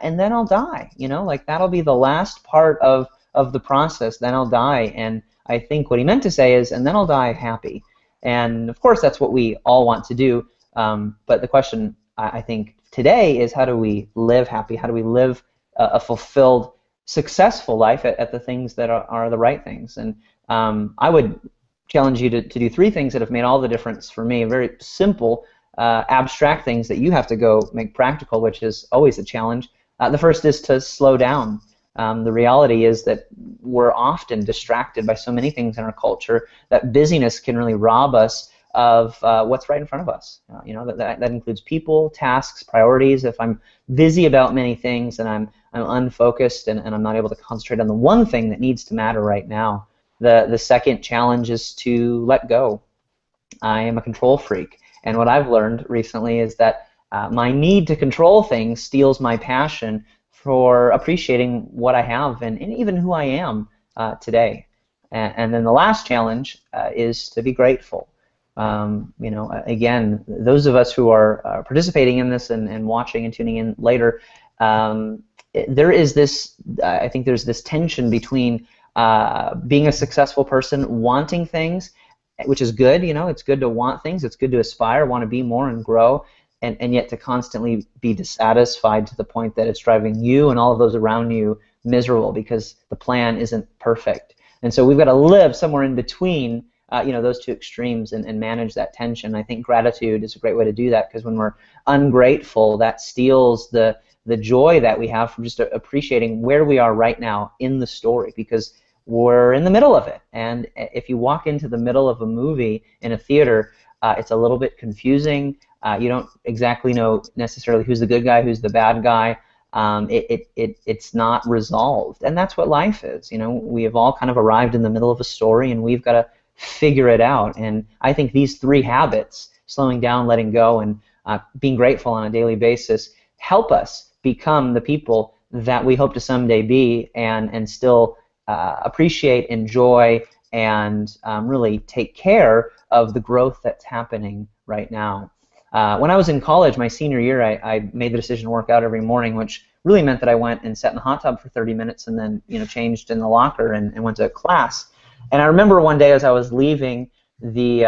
and then I'll die. That'll be the last part of the process. Then I'll die, and I think what he meant to say is, and then I'll die happy. And of course, that's what we all want to do. But the question, I think, today is how do we live happy? How do we live a fulfilled, successful life at the things that are the right things? And I would challenge you to do three things that have made all the difference for me. Very simple, abstract things that you have to go make practical, which is always a challenge. The first is to slow down. The reality is that we're often distracted by so many things in our culture that busyness can really rob us of what's right in front of us. That includes people, tasks, priorities. If I'm busy about many things and I'm unfocused and I'm not able to concentrate on the one thing that needs to matter right now. The second challenge is to let go. I am a control freak, and what I've learned recently is that my need to control things steals my passion for appreciating what I have and even who I am today. And then the last challenge is to be grateful. Again, those of us who are participating in this and watching and tuning in later, there is this, I think there's this tension between being a successful person, wanting things, which is good. It's good to want things, it's good to aspire, want to be more and grow, and yet to constantly be dissatisfied to the point that it's driving you and all of those around you miserable because the plan isn't perfect. And so we've got to live somewhere in between those two extremes and manage that tension. I think gratitude is a great way to do that, because when we're ungrateful, that steals the joy that we have from just appreciating where we are right now in the story, because we're in the middle of it. And if you walk into the middle of a movie in a theater, it's a little bit confusing. You don't exactly know necessarily who's the good guy, who's the bad guy. It's not resolved, and that's what life is. You know, we have all kind of arrived in the middle of a story, and we've got to figure it out. And I think these three habits, slowing down, letting go, and being grateful on a daily basis, help us become the people that we hope to someday be, and still appreciate, enjoy, and really take care of the growth that's happening right now. When I was in college, my senior year, I made the decision to work out every morning, which really meant that I went and sat in the hot tub for 30 minutes and then changed in the locker and went to class. And I remember one day as I was leaving the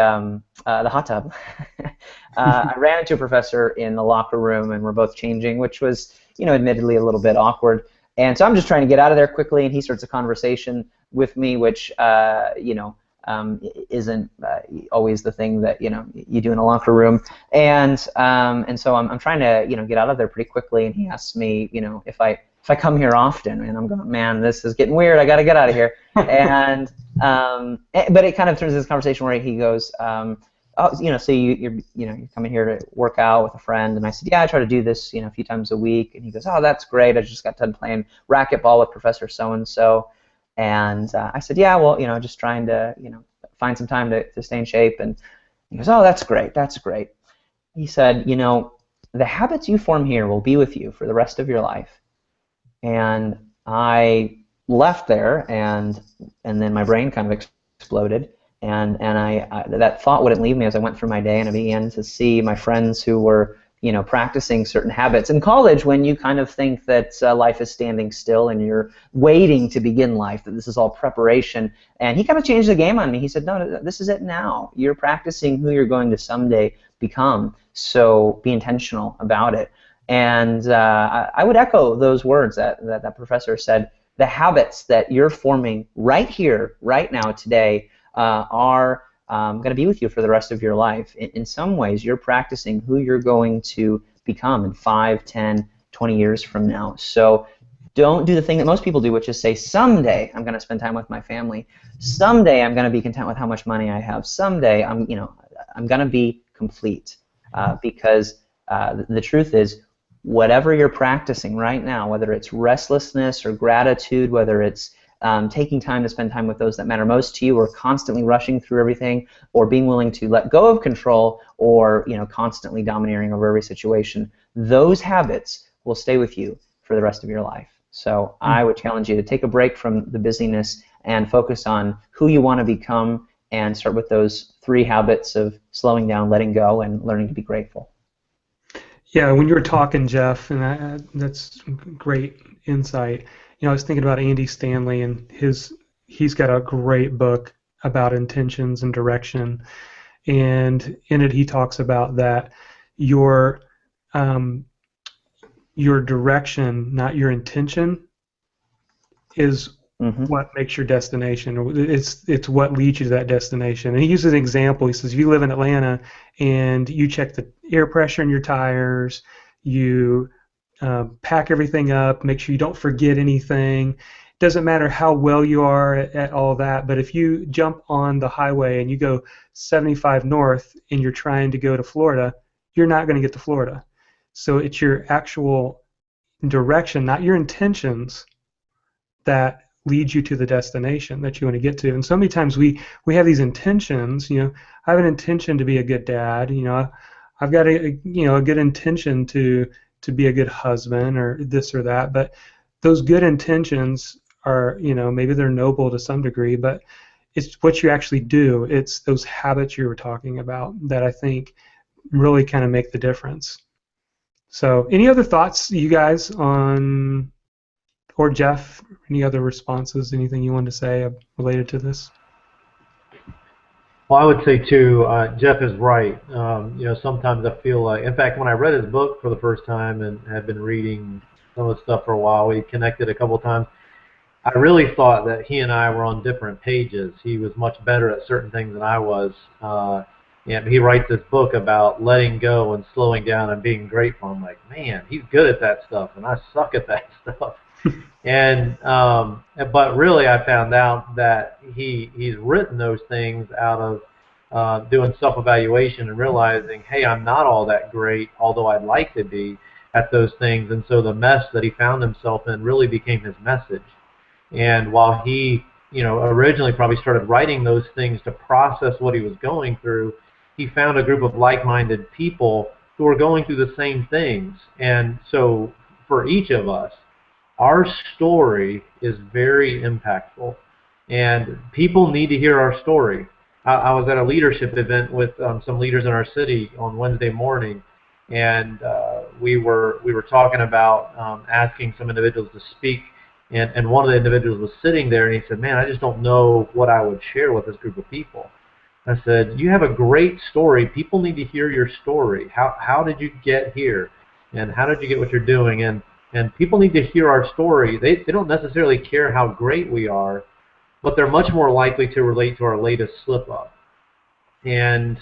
hot tub, I ran into a professor in the locker room, and we're both changing, which was admittedly a little bit awkward. And so I'm just trying to get out of there quickly, and he starts a conversation with me, which isn't always the thing that you do in a locker room. And so I'm trying to get out of there pretty quickly, and he asks me if I come here often, and I'm going, man, this is getting weird. I got to get out of here. And but it kind of turns into this conversation where he goes, oh, so you're coming here to work out with a friend? And I said, yeah, I try to do this a few times a week. And he goes, oh, that's great. I just got done playing racquetball with Professor so-and-so. And I said, yeah, well, just trying to find some time to stay in shape. And he goes, oh, that's great. That's great. He said, the habits you form here will be with you for the rest of your life. And I left there, and then my brain kind of exploded, and I that thought wouldn't leave me as I went through my day, and I began to see my friends who were practicing certain habits. In college, when you kind of think that life is standing still and you're waiting to begin life, that this is all preparation, and he kind of changed the game on me. He said, no, this is it now. You're practicing who you're going to someday become, so be intentional about it. And I would echo those words that professor said. The habits that you're forming right here, right now, today, are going to be with you for the rest of your life. In some ways, you're practicing who you're going to become in 5, 10, 20 years from now. So don't do the thing that most people do, which is say, someday I'm going to spend time with my family. Someday I'm going to be content with how much money I have. Someday I'm going to be complete. Because the truth is, whatever you're practicing right now, whether it's restlessness or gratitude, whether it's taking time to spend time with those that matter most to you, or constantly rushing through everything, or being willing to let go of control, or constantly domineering over every situation, those habits will stay with you for the rest of your life. So I would challenge you to take a break from the busyness and focus on who you want to become, and start with those 3 habits of slowing down, letting go, and learning to be grateful. Yeah, when you were talking, Jeff, and that's great insight. I was thinking about Andy Stanley, and he's got a great book about intentions and direction, and in it he talks about that your direction, not your intention, is what makes your destination. It's what leads you to that destination. And he uses an example. He says, if you live in Atlanta and you check the air pressure in your tires, you pack everything up, make sure you don't forget anything. It doesn't matter how well you are at all that, but if you jump on the highway and you go 75 north and you're trying to go to Florida, you're not going to get to Florida. So it's your actual direction, not your intentions, that leads you to the destination that you want to get to. And so many times we have these intentions. I have an intention to be a good dad. I've got a good intention to be a good husband, or this or that. But those good intentions are, maybe they're noble to some degree, but it's what you actually do. It's those habits you were talking about that I think really kind of make the difference. So any other thoughts, you guys, on, or Jeff, any other responses, anything you wanted to say related to this? Well, I would say too, Jeff is right. Sometimes I feel like, in fact, when I read his book for the first time and had been reading some of the stuff for a while, we connected a couple times. I really thought that he and I were on different pages. He was much better at certain things than I was. And he writes this book about letting go and slowing down and being grateful. I'm like, man, he's good at that stuff, and I suck at that stuff. And but really, I found out that he's written those things out of doing self-evaluation and realizing, hey, I'm not all that great, although I'd like to be at those things. And so the mess that he found himself in really became his message. And while he, originally probably started writing those things to process what he was going through, he found a group of like-minded people who were going through the same things. And so for each of us, our story is very impactful, and people need to hear our story. I was at a leadership event with some leaders in our city on Wednesday morning, and we were talking about asking some individuals to speak, and one of the individuals was sitting there, and he said, "Man, I just don't know what I would share with this group of people." I said, "You have a great story. People need to hear your story. How did you get here, and how did you get what you're doing?" And people need to hear our story. They don't necessarily care how great we are, but they're much more likely to relate to our latest slip-up. And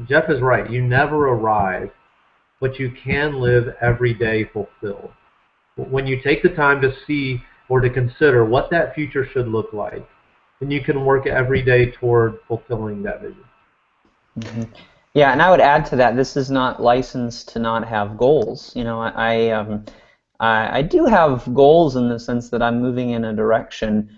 Jeff is right. You never arrive, but you can live every day fulfilled. When you take the time to see or to consider what that future should look like, then you can work every day toward fulfilling that vision. Mm-hmm. Yeah, and I would add to that, this is not licensed to not have goals. I do have goals in the sense that I'm moving in a direction,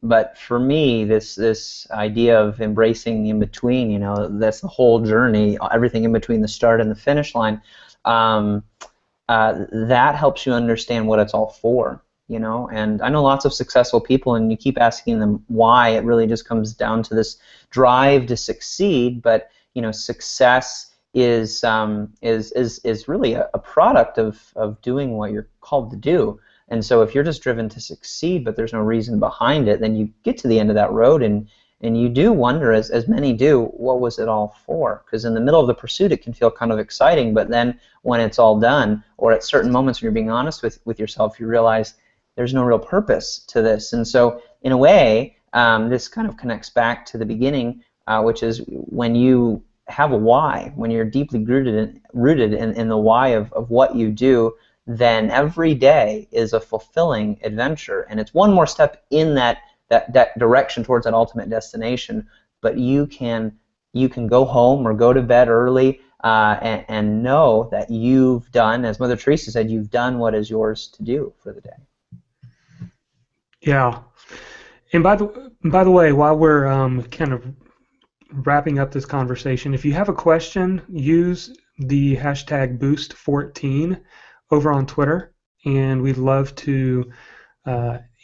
but for me, this idea of embracing the in-between, that's the whole journey, everything in between the start and the finish line, that helps you understand what it's all for, and I know lots of successful people, and you keep asking them why. It really just comes down to this drive to succeed, but success is really a product of doing what you're called to do. And so if you're just driven to succeed, but there's no reason behind it, then you get to the end of that road, and you do wonder, as many do, what was it all for? Because in the middle of the pursuit, it can feel kind of exciting, but then when it's all done, or at certain moments when you're being honest with yourself, you realize there's no real purpose to this. And so in a way, this kind of connects back to the beginning, which is when you have a why, when you're deeply rooted in the why of what you do, then every day is a fulfilling adventure, and it's one more step in that direction towards that ultimate destination. But you can go home or go to bed early and know that you've done, as Mother Teresa said, you've done what is yours to do for the day. Yeah, and by the way, while we're kind of wrapping up this conversation, if you have a question, use the hashtag Boost14 over on Twitter, and we'd love to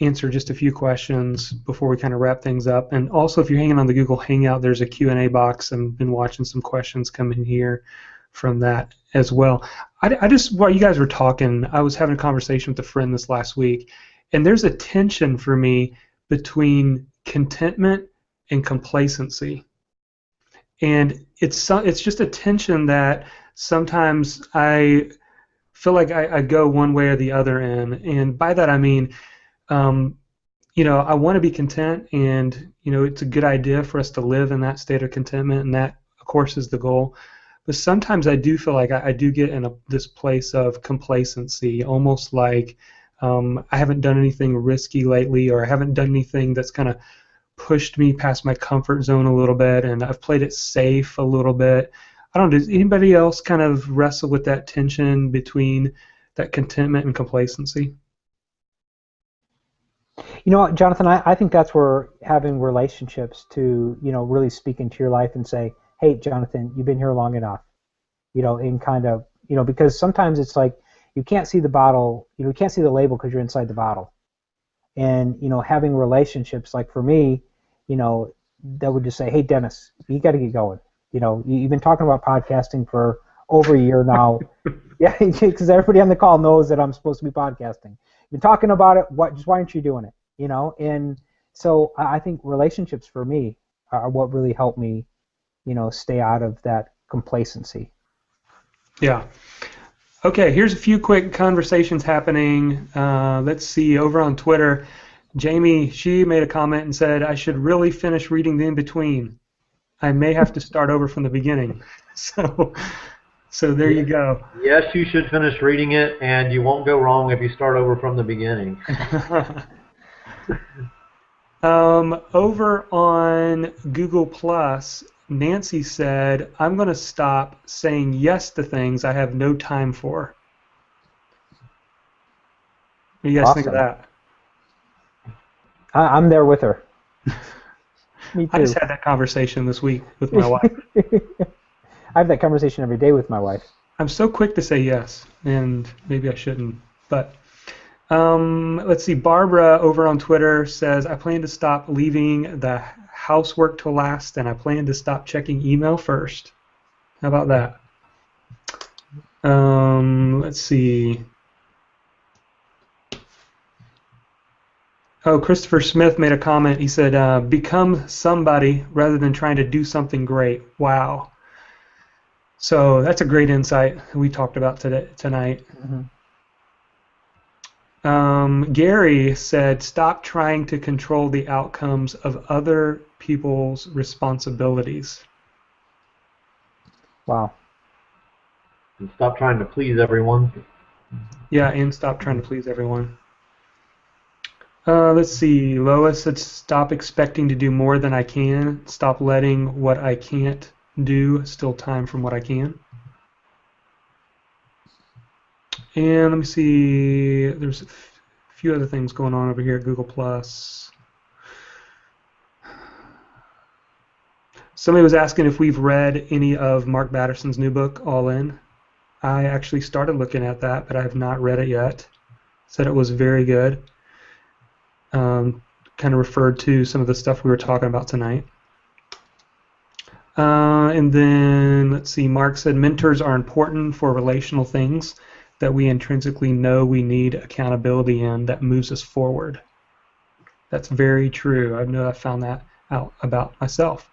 answer just a few questions before we kind of wrap things up. And also, if you're hanging on the Google Hangout, there's a Q&A box. I've been watching some questions come in here from that as well. I just, while you guys were talking, I was having a conversation with a friend this last week, and there's a tension for me between contentment and complacency. And it's just a tension that sometimes I feel like I go one way or the other in. And by that I mean, I want to be content, and it's a good idea for us to live in that state of contentment, and that, of course, is the goal. But sometimes I do feel like I do get in this place of complacency, almost like I haven't done anything risky lately, or I haven't done anything that's kind of pushed me past my comfort zone a little bit, and I've played it safe a little bit. I don't know, does anybody else kind of wrestle with that tension between that contentment and complacency? You know what, Jonathan, I think that's where having relationships to, really speak into your life and say, hey, Jonathan, you've been here long enough, and kind of, because sometimes it's like you can't see the bottle, you can't see the label because you're inside the bottle. And, having relationships, like for me, that would just say, hey, Dennis, you got to get going. You've been talking about podcasting for over a year now. Yeah, because everybody on the call knows that I'm supposed to be podcasting. You've been talking about it. Why aren't you doing it? And so I think relationships for me are what really help me, stay out of that complacency. Yeah. Okay, here's a few quick conversations happening. Let's see, over on Twitter, Jamie, she made a comment and said, I should really finish reading the in-between. I may have to start over from the beginning. So there you go. Yes, you should finish reading it, and you won't go wrong if you start over from the beginning. Over on Google Plus, Nancy said, I'm going to stop saying yes to things I have no time for. What do you guys think of that? I'm there with her. Me too. I just had that conversation this week with my wife. I have that conversation every day with my wife. I'm so quick to say yes, and maybe I shouldn't. But let's see. Barbara over on Twitter says, I plan to stop leaving the housework to last, and I plan to stop checking email first. How about that? Let's see. Oh, Christopher Smith made a comment. He said, become somebody rather than trying to do something great. Wow. So that's a great insight we talked about tonight. Mm-hmm. Gary said, stop trying to control the outcomes of other people's responsibilities. Wow. And stop trying to please everyone. Yeah, and stop trying to please everyone. Let's see. Lois said, stop expecting to do more than I can. Stop letting what I can't do steal time from what I can. And let me see. There's a few other things going on over here at Google+. Somebody was asking if we've read any of Mark Batterson's new book, All In. I actually started looking at that, but I have not read it yet. Said it was very good. Kind of referred to some of the stuff we were talking about tonight. And then, let's see, Mark said, mentors are important for relational things that we intrinsically know we need accountability in that moves us forward. That's very true. I know I found that out about myself.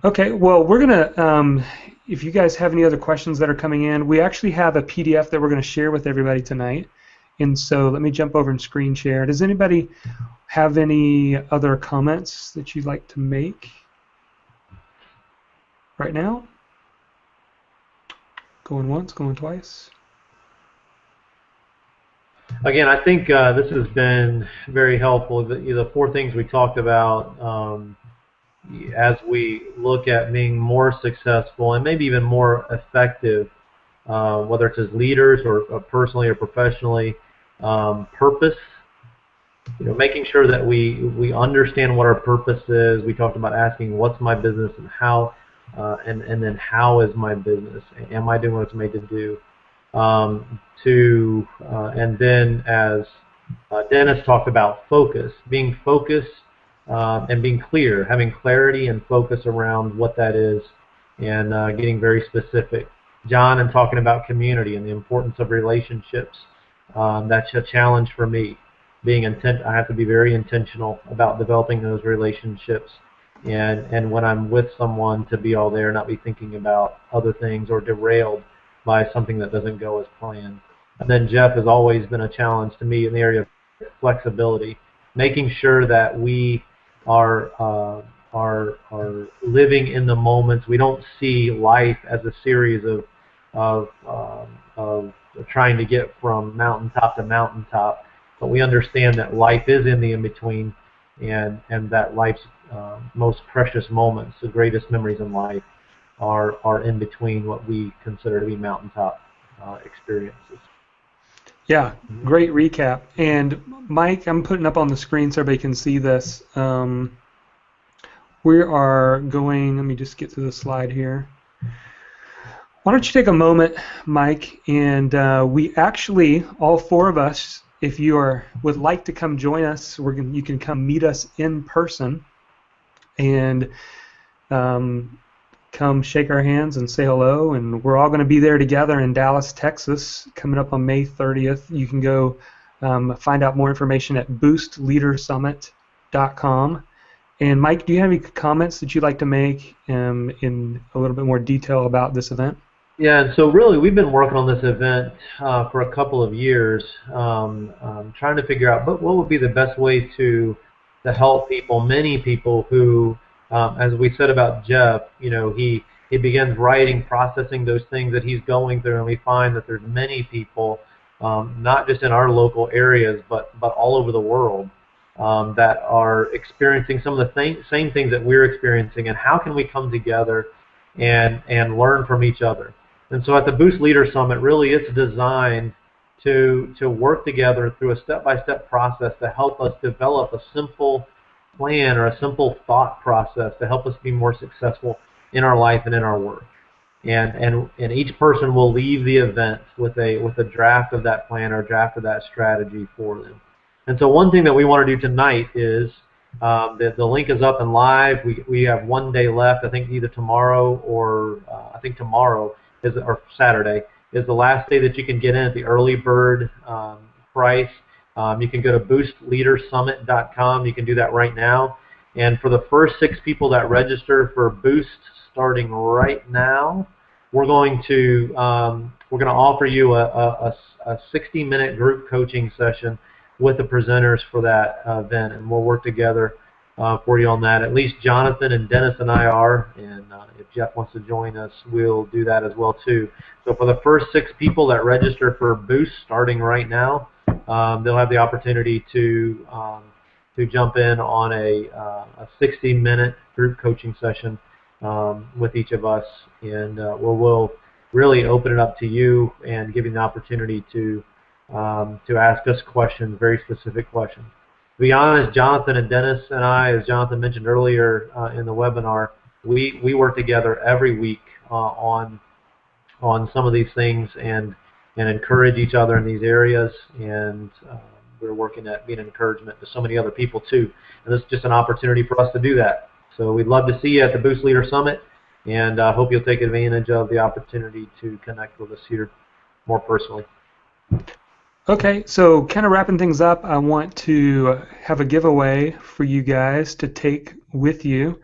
Okay, well, we're going to, if you guys have any other questions that are coming in, we actually have a PDF that we're going to share with everybody tonight. And so let me jump over and screen share. Does anybody have any other comments that you'd like to make right now? Going once, going twice. Again, I think this has been very helpful. The four things we talked about as we look at being more successful and maybe even more effective, whether it's as leaders or personally or professionally. Purpose, making sure that we understand what our purpose is. We talked about asking what's my business and how, and then how is my business? Am I doing what it's made to do? And then as Dennis talked about, focus, being focused and being clear, having clarity and focus around what that is, and getting very specific. John, and talking about community and the importance of relationships. That's a challenge for me. I have to be very intentional about developing those relationships, and when I'm with someone, to be all there, not be thinking about other things or derailed by something that doesn't go as planned. And then Jeff has always been a challenge to me in the area of flexibility, making sure that we are living in the moments. We don't see life as a series of trying to get from mountaintop to mountaintop, but we understand that life is in the in-between, and that life's most precious moments, the greatest memories in life, are in between what we consider to be mountaintop experiences. Yeah, great recap. And Mike, I'm putting up on the screen so everybody can see this. We are going, let me just get to the slide here. Why don't you take a moment, Mike, and we actually, all four of us, if you would like to come join us, you can come meet us in person and come shake our hands and say hello. And we're all going to be there together in Dallas, Texas, coming up on May 30th. You can go find out more information at boostleadersummit.com. And Mike, do you have any comments that you'd like to make in a little bit more detail about this event? Yeah, and so really we've been working on this event for a couple of years, trying to figure out what would be the best way to help people, many people who, as we said about Jeff, he begins writing, processing those things that he's going through, and we find that there's many people, not just in our local areas, but all over the world, that are experiencing some of the same things that we're experiencing, and how can we come together and learn from each other. And so at the Boost Leader Summit, really it's designed to work together through a step-by-step process to help us develop a simple plan or a simple thought process to help us be more successful in our life and in our work. And each person will leave the event with a draft of that plan or a draft of that strategy for them. And so one thing that we want to do tonight is the link is up and live. We have 1 day left. I think either tomorrow or I think tomorrow or Saturday is the last day that you can get in at the early bird price. You can go to boostleadersummit.com. You can do that right now. And for the first 6 people that register for Boost starting right now, we're going to offer you a 60-minute group coaching session with the presenters for that event, and we'll work together for you on that. At least Jonathan and Dennis and I are, and if Jeff wants to join us, we'll do that as well too. So for the first 6 people that register for Boost starting right now, they'll have the opportunity to jump in on a 60-minute group coaching session with each of us, and we'll really open it up to you and give you the opportunity to ask us questions, very specific questions. To be honest, Jonathan and Dennis and I, as Jonathan mentioned earlier in the webinar, we work together every week on some of these things and encourage each other in these areas, and we're working at being an encouragement to so many other people too. And this is just an opportunity for us to do that. So we'd love to see you at the Boost Leader Summit, and I hope you'll take advantage of the opportunity to connect with us here more personally. Okay, so kind of wrapping things up, I want to have a giveaway for you guys to take with you.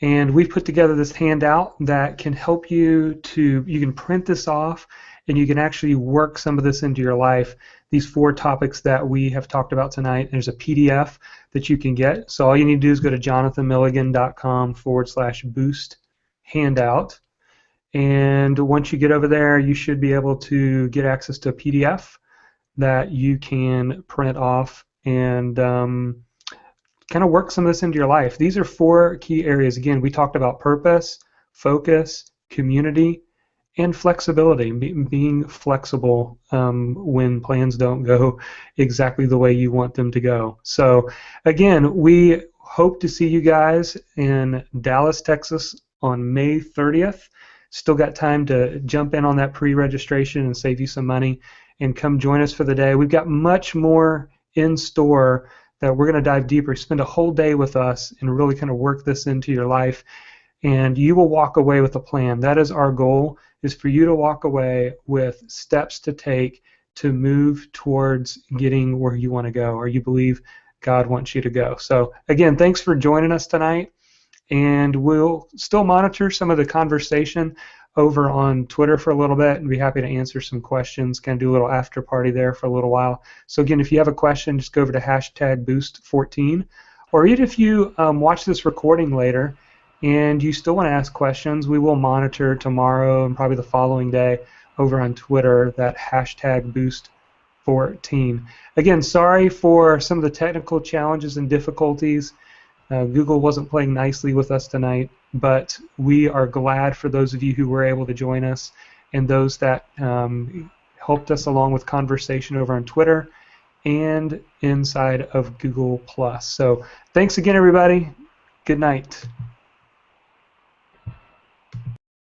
And we've put together this handout that can help you you can print this off and you can actually work some of this into your life. These 4 topics that we have talked about tonight, there's a PDF that you can get. So all you need to do is go to jonathanmilligan.com/boost handout. And once you get over there, you should be able to get access to a PDF that you can print off and kind of work some of this into your life. These are 4 key areas. Again, we talked about purpose, focus, community, and flexibility, being flexible when plans don't go exactly the way you want them to go. So again, we hope to see you guys in Dallas, Texas on May 30th. Still got time to jump in on that pre-registration and save you some money and come join us for the day. We've got much more in store that we're going to dive deeper, spend a whole day with us and really kind of work this into your life, and you will walk away with a plan. That is our goal, is for you to walk away with steps to take to move towards getting where you want to go or you believe God wants you to go. So again, thanks for joining us tonight, and we'll still monitor some of the conversation over on Twitter for a little bit and be happy to answer some questions, kind of do a little after party there for a little while. So again, if you have a question, just go over to #Boost14, or even if you watch this recording later and you still want to ask questions, we will monitor tomorrow and probably the following day over on Twitter that #Boost14. Again, sorry for some of the technical challenges and difficulties. Google wasn't playing nicely with us tonight, but we are glad for those of you who were able to join us and those that helped us along with conversation over on Twitter and inside of Google+. So thanks again, everybody. Good night.